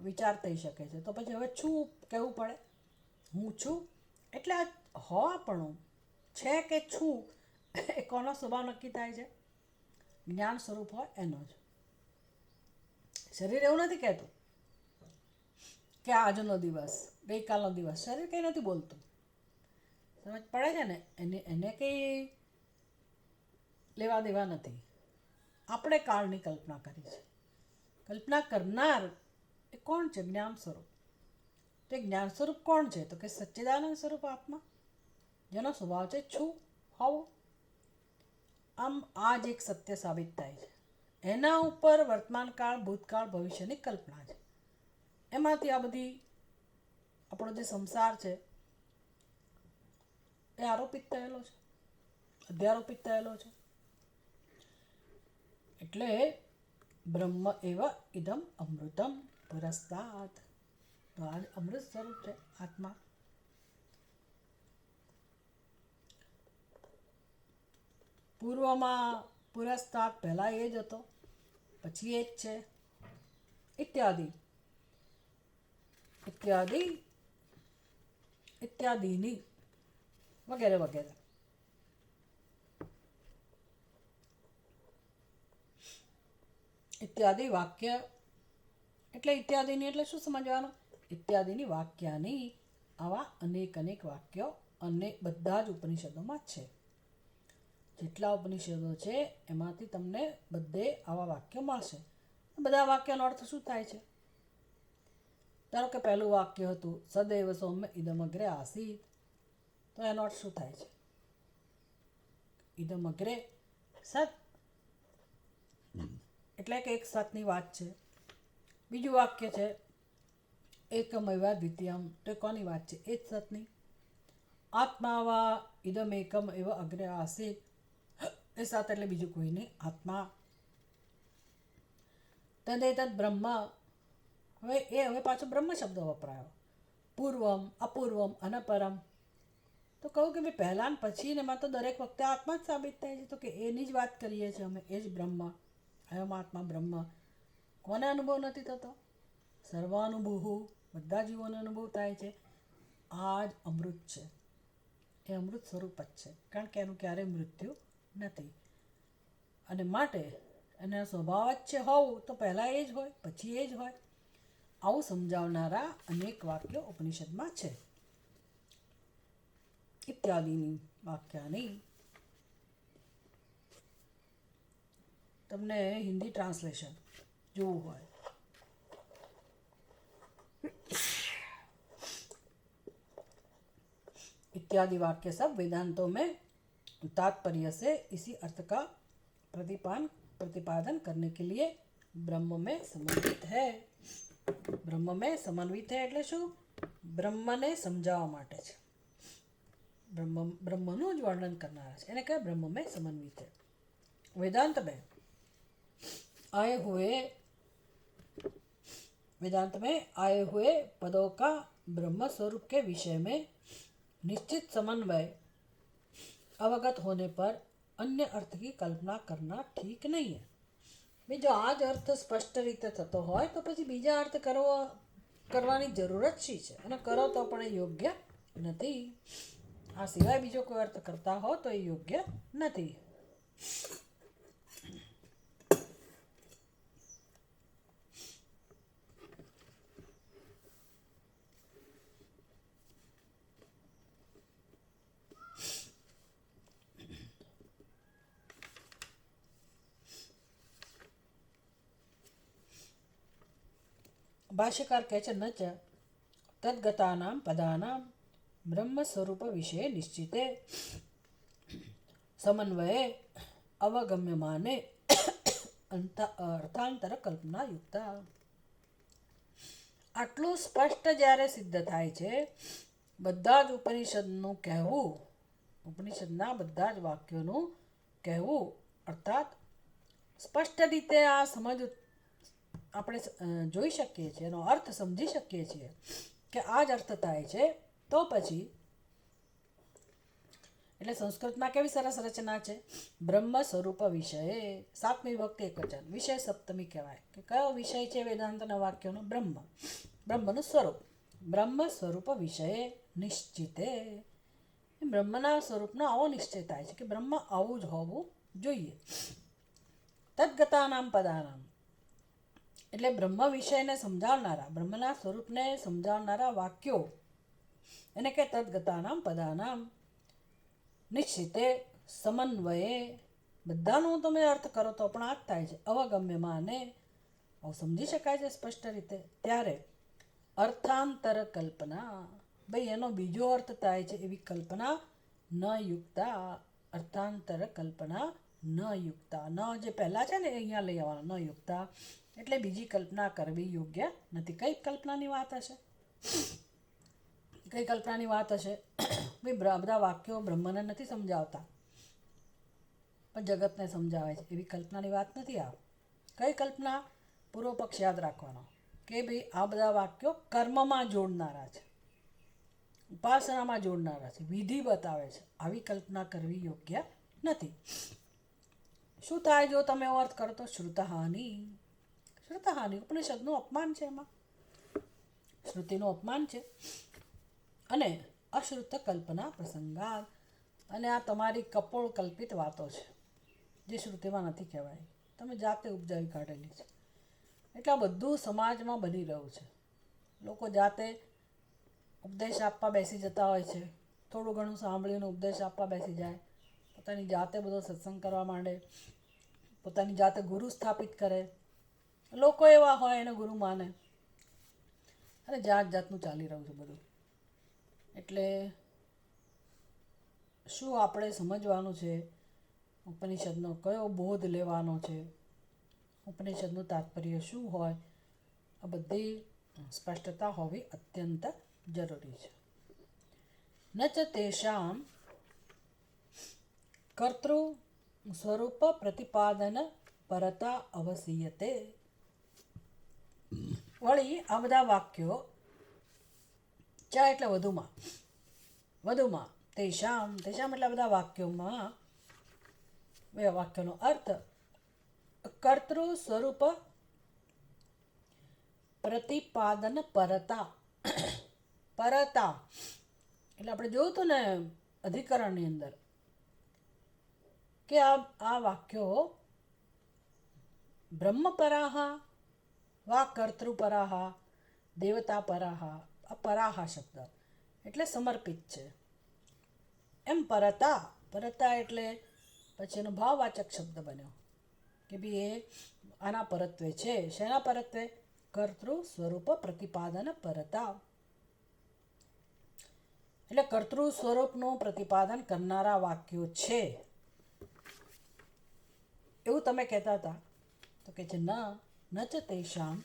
વિચાર થઈ શકે છે. તો પછી હવે છું કહેવું પડે. હું છું એટલે આ હોવાપણું છે કે છું એ કોનો સ્વભાવ નક્કી થાય છે? જ્ઞાન સ્વરૂપ હોય એનો જ. શરીર એવું નથી કહેતું કે આજનો દિવસ, ગઈકાલનો દિવસ. શરીર કંઈ નથી બોલતું. સમજ પડે છે ને? એને કંઈ લેવા દેવા નથી. આપણે કાળની કલ્પના કરી છે. કલ્પના કરનાર એ કોણ છે? જ્ઞાન સ્વરૂપ. તે જ્ઞાન સ્વરૂપ કોણ છે? તો કે સચ્ચિદાનંદ સ્વરૂપ આત્મા, જેનો સ્વભાવ છે છું હોવો. આમ આ જ એક સત્ય સાબિત થાય છે. એના ઉપર વર્તમાનકાળ, ભૂતકાળ, ભવિષ્યની કલ્પના છે. એમાંથી આ બધી આપણો જે સંસાર છે એ આરોપિત થયેલો છે, અધ્યારોપિત થયેલો છે. એટલે બ્રહ્મ એવ ઇદમ અમૃતમ પુરસ્તાત. તો આ અમૃત સ્વરૂપ છે આત્મા. પૂર્વમાં પુરસ્તાત પહેલાં એ જ હતો, પછી એ જ છે, ઇત્યાદિ ઇત્યાદિ ઇત્યાદિની વગેરે વગેરે. ઇત્યાદિ વાક્ય એટલે ઇત્યાદિની એટલે શું સમજવાનું? ઇત્યાદિની વાક્યાની આવા અનેક અનેક વાક્યો અને બધા જ ઉપનિષદોમાં છે. જેટલા ઉપનિષદો છે એમાંથી તમને બધે આવા વાક્યો મળશે. બધા વાક્યનો અર્થ શું થાય છે? ધારો કે પહેલું વાક્ય હતું સદૈવ સૌમ્ય ઇદમગ્રે આસીત. તો એનો અર્થ શું થાય છે? ઇદમગ્રે સત એટલે કે એક સતની વાત છે. બીજું વાક્ય છે એકમૈવ દ્વિતીયમ. તો કોની વાત છે? એ જ સતની. આત્મા વા ઇદમ એકમ એવ અગ્રે આસીત. એ સત એટલે બીજું કોઈ નહીં, આત્મા. તદેતદ બ્રહ્મ. હવે પાછો બ્રહ્મ શબ્દ વપરાયો. પૂર્વમ, અપૂર્વમ અને પરમ. તો કહું કે ભાઈ પહેલાં ને પછી ને એમાં તો દરેક વખતે આત્મા જ સાબિત થાય છે. તો કે એની જ વાત કરીએ છીએ અમે. એ જ બ્રહ્મ, અયમ આત્મા બ્રહ્મ. કોને અનુભવ નથી થતો? સર્વાનુભૂ, બધા જીવોને અનુભવ થાય છે. આ જ અમૃત છે. એ અમૃત સ્વરૂપ જ છે. કારણ કે એનું ક્યારેય મૃત્યુ નથી. અને માટે એનો સ્વભાવ જ છે હોવું. તો પહેલાં એ જ હોય, પછી એ જ હોય. આવું સમજાવનારા અનેક વાક્યો ઉપનિષદમાં છે. ઇત્યાદિની વાક્યાની તમને હિન્દી ટ્રાન્સલેશન જોવું હોય इत्यादि वाक्य सब वेदांतों में तात्पर्य से इसी अर्थ का प्रतिपादन करने के लिए ब्रह्म में समन्वित है. ब्रह्म में समन्वित है એટલે શું? બ્રહ્મને સમજાવવા માટે છે. બ્રહ્મનું જ વર્ણન કરનારા છે. એને કહેવાય બ્રહ્મ में समन्वित है. वेदांत में आए हुए पदों का ब्रह्म स्वरूप के विषय में निश्चित समन्वय अवगत होने पर अन्य अर्थ की कल्पना करना ठीक नहीं है. બીજો આ જ અર્થ સ્પષ્ટ રીતે થતો હોય તો પછી બીજા અર્થ કરવાની જરૂરત શી છે? અને કરો તો પણ એ યોગ્ય નથી. આ સિવાય બીજો કોઈ અર્થ કરતા હો તો એ યોગ્ય નથી. भाष्यकार कहते न च तद्गतानां पदानां ब्रह्मस्वरूप विषये निश्चिते समन्वये अवगम्यमाने અર્થાંતર કલ્પના યુક્ત. આટલું સ્પષ્ટ જ્યારે સિદ્ધ થાય છે બધા જ ઉપનિષદનું કહેવું, ઉપનિષદના બધા જ વાક્યોનું કહેવું, અર્થાત સ્પષ્ટ રીતે આ સમજ આપણે જોઈ શકીએ છીએ, એનો અર્થ સમજી શકીએ છીએ કે આ જ અર્થ થાય છે. તો પછી એટલે સંસ્કૃતમાં કેવી સરસ રચના છે, બ્રહ્મ સ્વરૂપ વિષય, 7મી વિભક્તિ એકવચન, વિષય સપ્તમી કહેવાય કે કયો વિષય છે વેદાંતના વાક્યોનો, બ્રહ્મ, બ્રહ્મનું સ્વરૂપ, બ્રહ્મ સ્વરૂપ વિષય નિશ્ચિતે, બ્રહ્મના સ્વરૂપનો આવો નિશ્ચય થાય છે કે બ્રહ્મ આવું જ હોવું જોઈએ. તદ્ગતાનામ પદાનામ, એટલે બ્રહ્મ વિષયને સમજાવનારા, બ્રહ્મના સ્વરૂપને સમજાવનારા વાક્યો એને કે તદ્ગતાનામ પદાનામ, નિશ્ચિતે સમન્વયે, બધાનો તમે અર્થ કરો તો પણ આ જ થાય છે, અવગમ્યમાને, સમજી શકાય છે સ્પષ્ટ રીતે, ત્યારે અર્થાંતર કલ્પના, ભાઈ એનો બીજો અર્થ થાય છે એવી કલ્પના ન યુક્તા, અર્થાંતર કલ્પના ન યુક્તા, ન જે પહેલાં છે ને અહીંયા લઈ આવવાનો, ન યુક્તા એટલે બીજી કલ્પના કરવી યોગ્ય નથી. કઈ કલ્પનાની વાત હશે, કઈ કલ્પનાની વાત હશે? ભાઈ બધા વાક્યો બ્રહ્મને નથી સમજાવતા પણ જગતને સમજાવે છે, એવી કલ્પનાની વાત નથી આ. કઈ કલ્પના? પૂર્વ પક્ષ યાદ રાખવાનો કે ભાઈ આ બધા વાક્યો કર્મમાં જોડનારા છે, ઉપાસનામાં જોડનારા છે, વિધિ બતાવે છે, આવી કલ્પના કરવી યોગ્ય નથી. શું થાય જો તમે એવો અર્થ કરો તો? શ્રુતહાનિ, શ્રુતહાનિ ઉપનિષદનું અપમાન છે, એમાં શ્રુતિનું અપમાન છે, અને અશ્રુત કલ્પના પ્રસંગાત, અને આ તમારી કપોળ કલ્પિત વાતો છે જે શ્રુતિમાં નથી કહેવાય, તમે જાતે ઉપજાવી કાઢેલી છે. એટલે આ બધું સમાજમાં બની રહ્યું છે, લોકો જાતે ઉપદેશ આપવા બેસી જતા હોય છે, થોડું ઘણું સાંભળીને ઉપદેશ આપવા બેસી જાય, પોતાની જાતે બધો સત્સંગ કરવા માંડે, પોતાની જાતે ગુરુ સ્થાપિત કરે, લોકો એવા હોય એને ગુરુ માને, અને જાત જાતનું ચાલી રહ્યું છે બધું. એટલે શું આપણે સમજવાનું છે, ઉપનિષદનો કયો બોધ લેવાનો છે, ઉપનિષદનું તાત્પર્ય શું હોય, આ બધી સ્પષ્ટતા હોવી અત્યંત જરૂરી છે. ન ચ તેષામ કર્તૃ સ્વરૂપ પ્રતિપાદન પરતા અવસીયતે, વળી આ બધા વાક્યો, ચા એટલે વધુમાં, વધુમાં તેષામ, તેષામ એટલે બધા વાક્યોમાં, વાક્યનો અર્થ કર્તૃ સ્વરૂપ પ્રતિપાદન પરતા, પરતા એટલે આપણે જોયું હતું ને અધિકરણની અંદર કે આ વાક્યો બ્રહ્મપરાહ વા કર્તૃપરાહ દેવતા પરાહ, આ પરાહ શબ્દ એટલે સમર્પિત છે, એમ પરતા, પરતા એટલે પછી એનો ભાવવાચક શબ્દ બન્યો કે ભાઈ એ આના પરત્વે છે. શેના પરત્વે? કર્તૃ સ્વરૂપ પ્રતિપાદન પરતા, એટલે કર્તૃ સ્વરૂપનું પ્રતિપાદન કરનારા વાક્યો છે એવું તમે કહેતા હતા. તો કે છે ન ચ તેષામ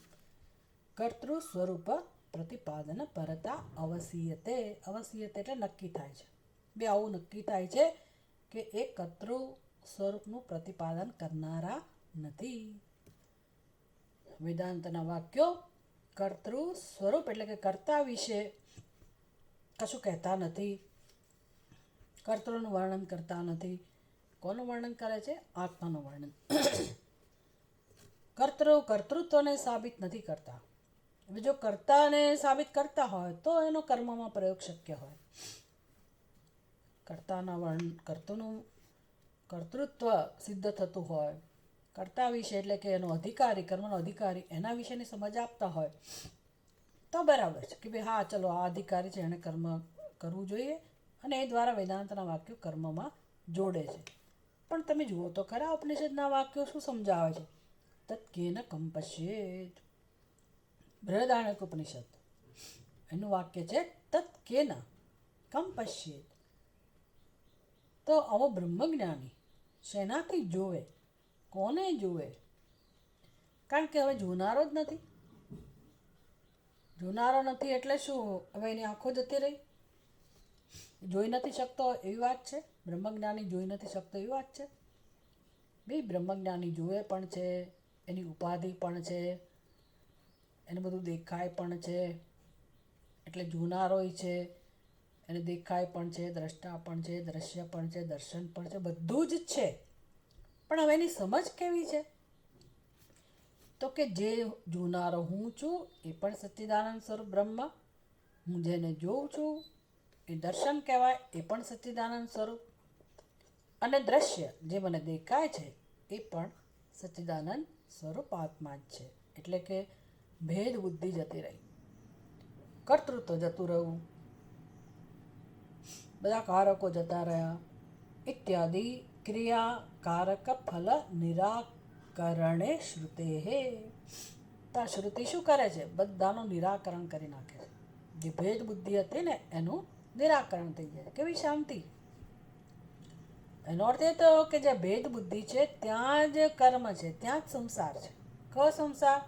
કર્તૃ સ્વરૂપ પ્રતિપાદન પરતા અવસીયતે, અવસીયતે એટલે નક્કી થાય છે, બે આવું નક્કી થાય છે કે એ કર્તૃ સ્વરૂપનું પ્રતિપાદન કરનારા નથી. વેદાંતના વાક્યો કર્તૃ સ્વરૂપ એટલે કે કર્તા વિશે કશું કહેતા નથી, કર્તૃનું વર્ણન કરતા નથી. કોનું વર્ણન કરે છે? આત્માનું વર્ણન. કર્તૃત્વને સાબિત નથી કરતા. હવે જો કર્તાને સાબિત કરતા હોય તો એનો કર્મમાં પ્રયોગ શક્ય હોય. કર્તાના કર્તૃનું કર્તૃત્વ સિદ્ધ થતું હોય, કર્તા વિશે એટલે કે એનો અધિકારી, કર્મનો અધિકારી, એના વિશેની સમજ આપતા હોય તો બરાબર છે કે ભાઈ હા ચલો આ અધિકારી છે, એણે કર્મ કરવું જોઈએ, અને એ દ્વારા વેદાંતના વાક્યો કર્મમાં જોડે છે. પણ તમે જુઓ તો ખરા ઉપનિષદના વાક્યો શું સમજાવે છે? તત્કેન કંપશ્યેત, બૃહદારણ્યક ઉપનિષદ એનું વાક્ય છે તત્કેન કંપશ્યેત. તો આવો બ્રહ્મજ્ઞાની શેનાથી જોવે, કોને જોવે? કારણ કે હવે જોનારો જ નથી. જોનારો નથી એટલે શું? હવે એની આંખો જતી રહી, જોઈ નથી શકતો એવી વાત છે? બ્રહ્મજ્ઞાની જોઈ નથી શકતો એવી વાત છે? ભાઈ બ્રહ્મજ્ઞાની જોવે પણ છે, એની ઉપાધિ પણ છે, એને બધું દેખાય પણ છે, એટલે જોનારોય છે, એને દેખાય પણ છે, દ્રષ્ટા પણ છે, દ્રશ્ય પણ છે, દર્શન પણ છે, બધું જ છે. પણ હવે એની સમજ કેવી છે? તો કે જે જોનારો હું છું એ પણ સચ્ચિદાનંદ સ્વરૂપ બ્રહ્મ, હું જેને જોઉં છું એ દર્શન કહેવાય, એ પણ સચ્ચિદાનંદ સ્વરૂપ, અને દ્રશ્ય જે મને દેખાય છે એ પણ સચ્ચિદાનંદ સ્વરૂપ આત્મા જ છે. એટલે કે ભેદ બુદ્ધિ જતી રહી, કર્તૃત્વ જતું રહ્યું, બધા કારકો જતા રહ્યા ઇત્યાદિ ક્રિયાકારક ફલ નિરાકરણે શ્રુતે હે. તો આ શ્રુતિ શું કરે છે? બધાનું નિરાકરણ કરી નાખે છે. જે ભેદ બુદ્ધિ હતી ને એનું નિરાકરણ થઈ જાય. કેવી શાંતિ! એનો અર્થ એ તો કે જે ભેદ બુદ્ધિ છે ત્યાં જ કર્મ છે, ત્યાં જ સંસાર છે. કયો સંસાર?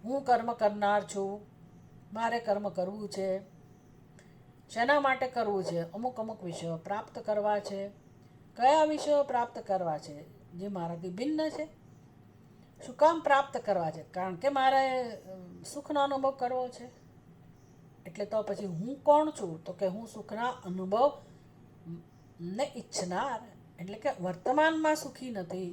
હું કર્મ કરનાર છું, મારે કર્મ કરવું છે. શેના માટે કરવું છે? અમુક અમુક વિષયો પ્રાપ્ત કરવા છે. કયા વિષયો પ્રાપ્ત કરવા છે? જે મારાથી ભિન્ન છે. શું કામ પ્રાપ્ત કરવા છે? કારણ કે મારે સુખનો અનુભવ કરવો છે. એટલે તો પછી હું કોણ છું? તો કે હું સુખના અનુભવ ને ઈચ્છનાર, એટલે કે વર્તમાનમાં સુખી નથી.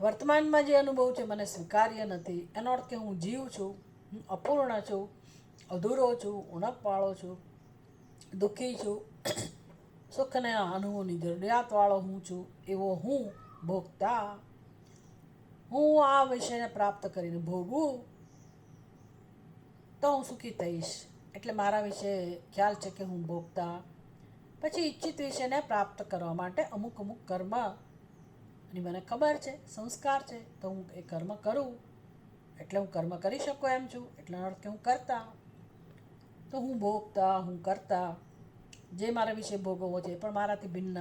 વર્તમાનમાં જે અનુભવ છે મને સ્વીકાર્ય નથી. એનો અર્થ કે હું જીવ છું, હું અપૂર્ણ છું, અધૂરો છું, ઉણપવાળો છું, દુઃખી છું, સુખને અનુભવની જરૂરિયાતવાળો હું છું. એવો હું ભોગતા, હું આ વિષયને પ્રાપ્ત કરીને ભોગવું તો હું સુખી થઈશ. એટલે મારા વિશે ખ્યાલ છે કે હું ભોગતા. પછી ઈચ્છિત વિષયને પ્રાપ્ત કરવા માટે અમુક અમુક કર્મ ની મને ખબર છે, સંસ્કાર છે, તો હું એ કર્મ કરું. એટલે હું કર્મ કરી શકું એમ છું. એટલે અર્થ કે હું કરતા. તો હું ભોગતા, હું કરતા. જે મારા વિશે ભોગવવો છે એ પણ મારાથી ભિન્ન.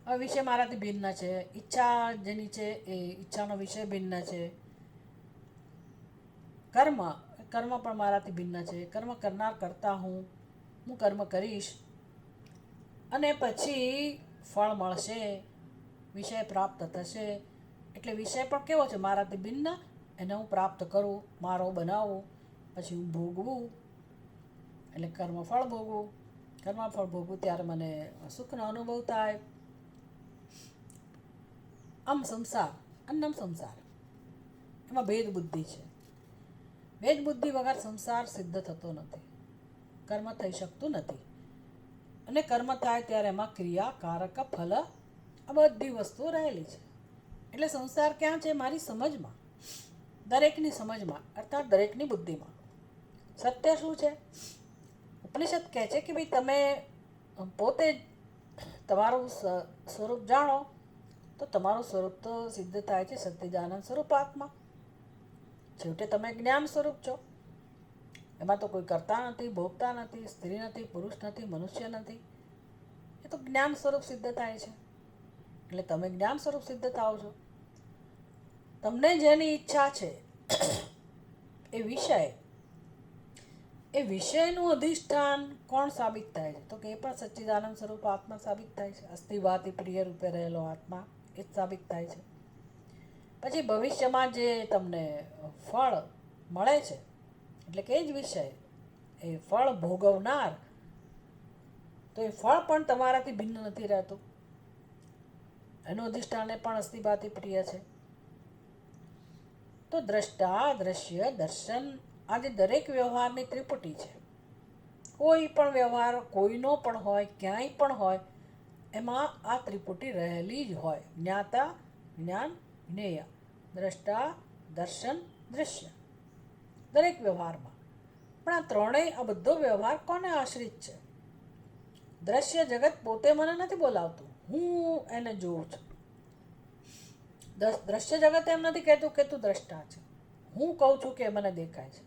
હવે વિષય મારાથી ભિન્ન છે, ઈચ્છા જેની છે એ ઈચ્છાનો વિષય ભિન્ન છે. કર્મ કર્મ પણ મારાથી ભિન્ન છે. કર્મ કરનાર કરતા હું કર્મ કરીશ અને પછી ફળ મળશે, વિષય પ્રાપ્ત થશે. એટલે વિષય પણ કેવો છે? મારાથી ભિન્ન. એને હું પ્રાપ્ત કરું, મારો બનાવું, પછી હું ભોગવું, એટલે કર્મફળ ભોગવું. કર્મફળ ભોગવું ત્યારે મને સુખનો અનુભવ થાય. આમ સંસાર, અન્નમ સંસાર, એમાં ભેદ બુદ્ધિ છે. ભેદ બુદ્ધિ વગર સંસાર સિદ્ધ થતો નથી, કર્મ થઈ શકતું નથી. અને કર્મ થાય ત્યારે એમાં ક્રિયા, કારક, ફલ આ બધી વસ્તુઓ રહેલી છે. એટલે સંસાર ક્યાં છે? મારી સમજમાં, દરેકની સમજમાં, અર્થાત દરેકની બુદ્ધિમાં. સત્ય શું છે? ઉપનિષદ કહે છે કે ભાઈ તમે પોતે તમારું સ્વરૂપ જાણો તો તમારું સ્વરૂપ તો સિદ્ધ થાય છે સચ્ચિદાનંદ સ્વરૂપ આત્મા. છેવટે તમે જ્ઞાન સ્વરૂપ છો. એમાં તો કોઈ કરતા નથી, ભોગતા નથી, સ્ત્રી નથી, પુરુષ નથી, મનુષ્ય નથી. એ તો જ્ઞાન સ્વરૂપ સિદ્ધ થાય છે. એટલે તમે જ્ઞાન સ્વરૂપ સિદ્ધ થાઓ છો. તમને જેની ઈચ્છા છે એ વિષયનું અધિષ્ઠાન કોણ સાબિત થાય છે? તો કે એ પણ સચ્ચિદાનંદ સ્વરૂપ આત્મા સાબિત થાય છે. અસ્થિભાતિ પ્રિય રૂપે રહેલો આત્મા એ જ સાબિત થાય છે. પછી ભવિષ્યમાં જે તમને ફળ મળે છે, એટલે કે એ જ વિષય, એ ફળ ભોગવનાર, તો એ ફળ પણ તમારાથી ભિન્ન નથી રહેતું. એનું અધિષ્ઠાન પણ અસ્થિભાતિ પ્રિય છે. તો દ્રષ્ટા, દ્રશ્ય, દર્શન આજે દરેક વ્યવહારની ત્રિપુટી છે. કોઈ પણ વ્યવહાર કોઈનો પણ હોય, ક્યાંય પણ હોય, એમાં આ ત્રિપુટી રહેલી જ હોય. જ્ઞાતા, જ્ઞાન, જ્ઞેય, દ્રષ્ટા, દર્શન, દૃશ્ય. દરેક વ્યવહારમાં. પણ આ ત્રણેય, આ બધો વ્યવહાર કોને આશ્રિત છે? દ્રશ્ય જગત પોતે મને નથી બોલાવતું, હું એને જોઉં છું. દ્રશ્ય જગત એમ નથી કહેતું કે તું દ્રષ્ટા છે. હું કહું છું કે મને દેખાય છે.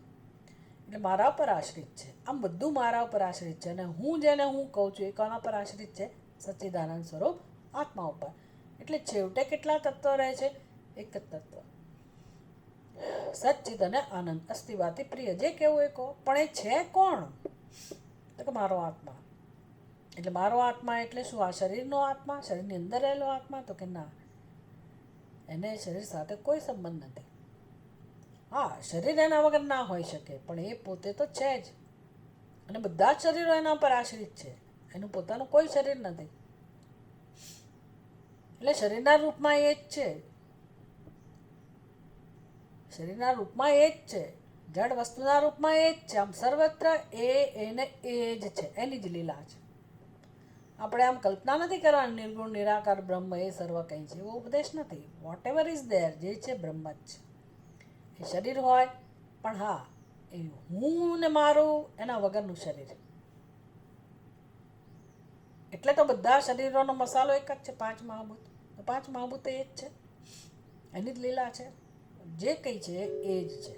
એટલે મારા ઉપર આશ્રિત છે. આમ બધું મારા ઉપર આશ્રિત છે. અને હું જેને હું કહું છું એ કોના પર આશ્રિત છે? સચ્ચિદાનંદ સ્વરૂપ આત્મા ઉપર. એટલે છેવટે કેટલા તત્વ રહે છે? એક જ તત્વ, સચ્ચિદ અને આનંદ, અસ્થિભાતિ પ્રિય. જે કહેવું એ કહો, પણ એ છે કોણ? તો કે મારો આત્મા. એટલે મારો આત્મા એટલે શું? આ શરીરનો આત્મા, શરીરની અંદર રહેલો આત્મા? તો કે ના, એને શરીર સાથે કોઈ સંબંધ નથી. હા, શરીર એના વગર ના હોઈ શકે, પણ એ પોતે તો છે જ. અને બધા જ શરીરો એના પર આશ્રિત છે. એનું પોતાનું કોઈ શરીર નથી. એટલે શરીરના રૂપમાં એ જ છે. શરીરના રૂપમાં એ જ છે. જડ વસ્તુના રૂપમાં એ જ છે. આમ સર્વત્ર એને એ જ છે. એની જ લીલા છે. આપણે આમ કલ્પના નથી કરવાની નિર્ગુણ નિરાકાર બ્રહ્મ એ સર્વ કંઈ છે, એવો ઉપદેશ નથી. વોટ એવર ઇઝ ધેર, જે છે બ્રહ્મ જ છે. એ શરીર હોય, પણ હા, એ હું ને મારું એના વગરનું શરીર. એટલે તો બધા શરીરોનો મસાલો એક જ છે, પાંચ મહાભૂત. પાંચ મહાભૂત એ જ છે, એની જ લીલા છે. જે કંઈ છે એ જ છે.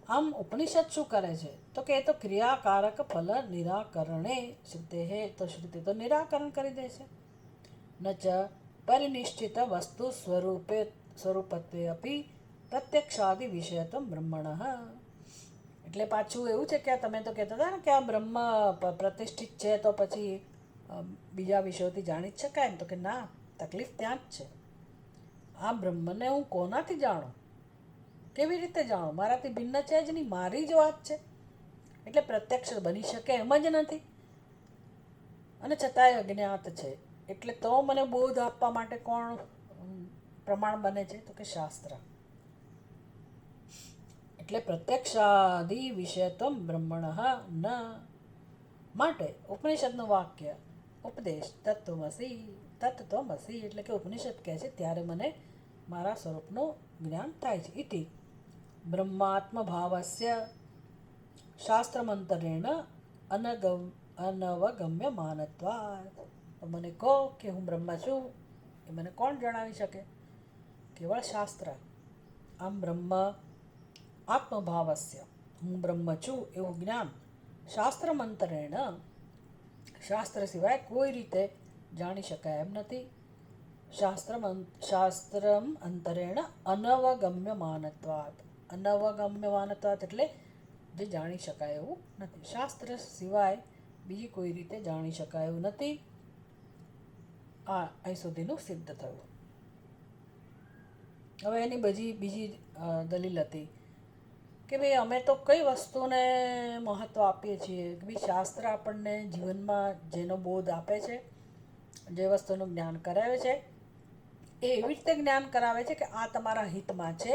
આમ ઉપનિષદ શું કરે છે? તો કે એ તો ક્રિયાકારક ફલ નિરાકરણે શ્રુતે હે, તો શ્રુતિ તો નિરાકરણ કરી દે છે. ન ચ પરિનિશ્ચિત વસ્તુ સ્વરૂપત્વે અપી પ્રત્યક્ષાદિ વિષયત્વમ બ્રહ્મણ. એટલે પાછું એવું છે કે તમે તો કહેતા હતા ને કે આ બ્રહ્મ પ્રતિષ્ઠિત છે, તો પછી બીજા વિષયોથી જાણી જ શકાય એમ. તો કે ના, તકલીફ ત્યાં જ છે. આ બ્રહ્મને હું કોનાથી જાણું? કેવી રીતે જાણું? મારાથી ભિન્ન છે જ નહીં, મારી જ વાત છે. એટલે પ્રત્યક્ષ બની શકે એમ જ નથી, અને છતાંય અજ્ઞાત છે. એટલે તો મને બોધ આપવા માટે કોણ પ્રમાણ બને છે? તો કે શાસ્ત્ર. એટલે પ્રત્યક્ષાદિ વિષયત્વમ બ્રહ્મણ ન. માટે ઉપનિષદનું વાક્ય ઉપદેશ તત્વમસી, તત્વમસી એટલે કે ઉપનિષદ કહે છે ત્યારે મને મારા સ્વરૂપનું જ્ઞાન થાય છે. ઇતિ બ્રહ્માત્મભાવસ્ય શાસ્ત્રમંતરેણ અનવગમ્ય માનત્વાत्. તો મને કહો કે હું બ્રહ્મ છું, એ મને કોણ જણાવી શકે? કેવળ શાસ્ત્ર. આમ બ્રહ્મ આત્મભાવસ્ય, હું બ્રહ્મ છું એવું જ્ઞાન શાસ્ત્રમંતરેણ, શાસ્ત્ર સિવાય કોઈ રીતે જાણી શકાય એમ નથી. શાસ્ત્રમ અંતરેણ અનવગમ્ય માનત્વાत्. અનવગમ્ય માનત્વાत् એટલે જે જાણી શકાય એવું નથી. શાસ્ત્ર સિવાય બીજી કોઈ રીતે જાણી શકાય એવું નથી. આ અહીં સુધીનું સિદ્ધ થયું. હવે એની બીજી દલીલ હતી કે ભાઈ અમે તો કઈ વસ્તુને મહત્ત્વ આપીએ છીએ કે ભાઈ શાસ્ત્ર આપણને જીવનમાં જેનો બોધ આપે છે, જે વસ્તુનું જ્ઞાન કરાવે છે, એ એવી રીતે જ્ઞાન કરાવે છે કે આ તમારા હિતમાં છે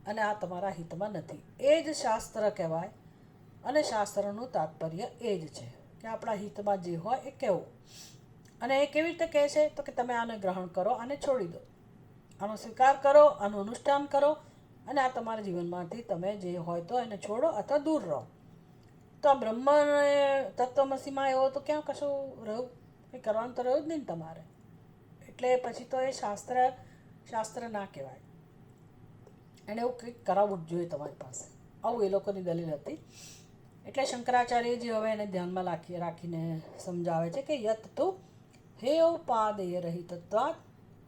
અને આ તમારા હિતમાં નથી. એ જ શાસ્ત્ર કહેવાય. અને શાસ્ત્રનું તાત્પર્ય એ જ છે કે આપણા હિતમાં જે હોય એ કહેવું. અને એ કેવી રીતે કહે છે? તો કે તમે આને ગ્રહણ કરો, આને છોડી દો. આનો સ્વીકાર કરો, આનું અનુષ્ઠાન કરો, અને આ તમારા જીવનમાંથી તમે જે હોય તો એને છોડો અથવા દૂર રહો. તો આ બ્રહ્મ તત્વમસીમાં એવો તો ક્યાં કશું રહ્યું? કંઈ કરવાનું તો રહ્યું જ નહીં ને તમારે. એટલે પછી તો એ શાસ્ત્ર ના કહેવાય. એને એવું કંઈક કરાવવું જ જોઈએ તમારી પાસે. આવું એ લોકોની દલીલ હતી. એટલે શંકરાચાર્યજી હવે એને ધ્યાનમાં રાખીને સમજાવે છે કે યત તો હે ઉપાદેય રહિતત્વાत्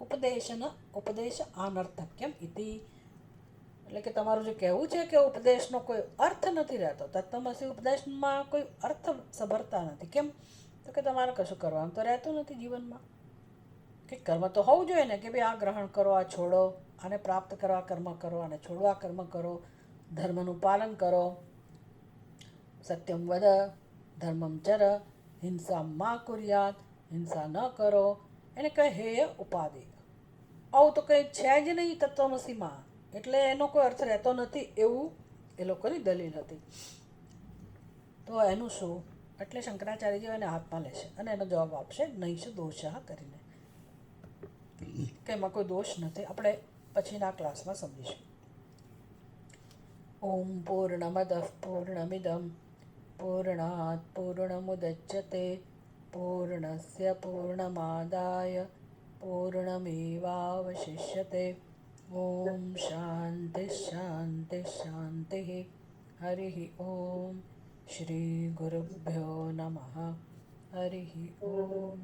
ઉપદેશ અનર્થક્યમ ઇતિ. એટલે કે તમારું જે કહેવું છે કે ઉપદેશનો કોઈ અર્થ નથી રહેતો, તત્વમસી ઉપદેશમાં કોઈ અર્થ સભરતા નથી. કેમ? તો કે તમારે કશું કરવાનું તો રહેતું નથી જીવનમાં. કે કર્મ તો હોવું જોઈએ ને કે ભાઈ આ ગ્રહણ કરો, આ છોડો, આને પ્રાપ્ત કરવા કર્મ કરો, આને છોડવા કર્મ કરો, ધર્મનું પાલન કરો, સત્યમ વદ, ધર્મમ ચર, હિંસા મા કુર્યાત, હિંસા ન કરો. એને કહે હેય ઉપાધિ. આવું તો કંઈ છે જ નહીં તત્વમસીમાં. એટલે એનો કોઈ અર્થ રહેતો નથી એવું એ લોકોની દલીલ હતી. તો એનું શું? એટલે શંકરાચાર્યજી એને હાથમાં લેશે અને એનો જવાબ આપશે નૈષ દોષ કરીને, કે એમાં કોઈ દોષ નથી. આપણે પછીના ક્લાસમાં સમજીશું. ઓમ પૂર્ણમદ પૂર્ણમિદમ પૂર્ણાત પૂર્ણમુદચ્યતે પૂર્ણસ્ય પૂર્ણમાદાય પૂર્ણમેવાવશિષ્યતે. ઓમ શાંતિ શાંતિ શાંતિ. હરિ ઓમ. શ્રી ગુરુભ્યો નમઃ. હરિ ઓમ.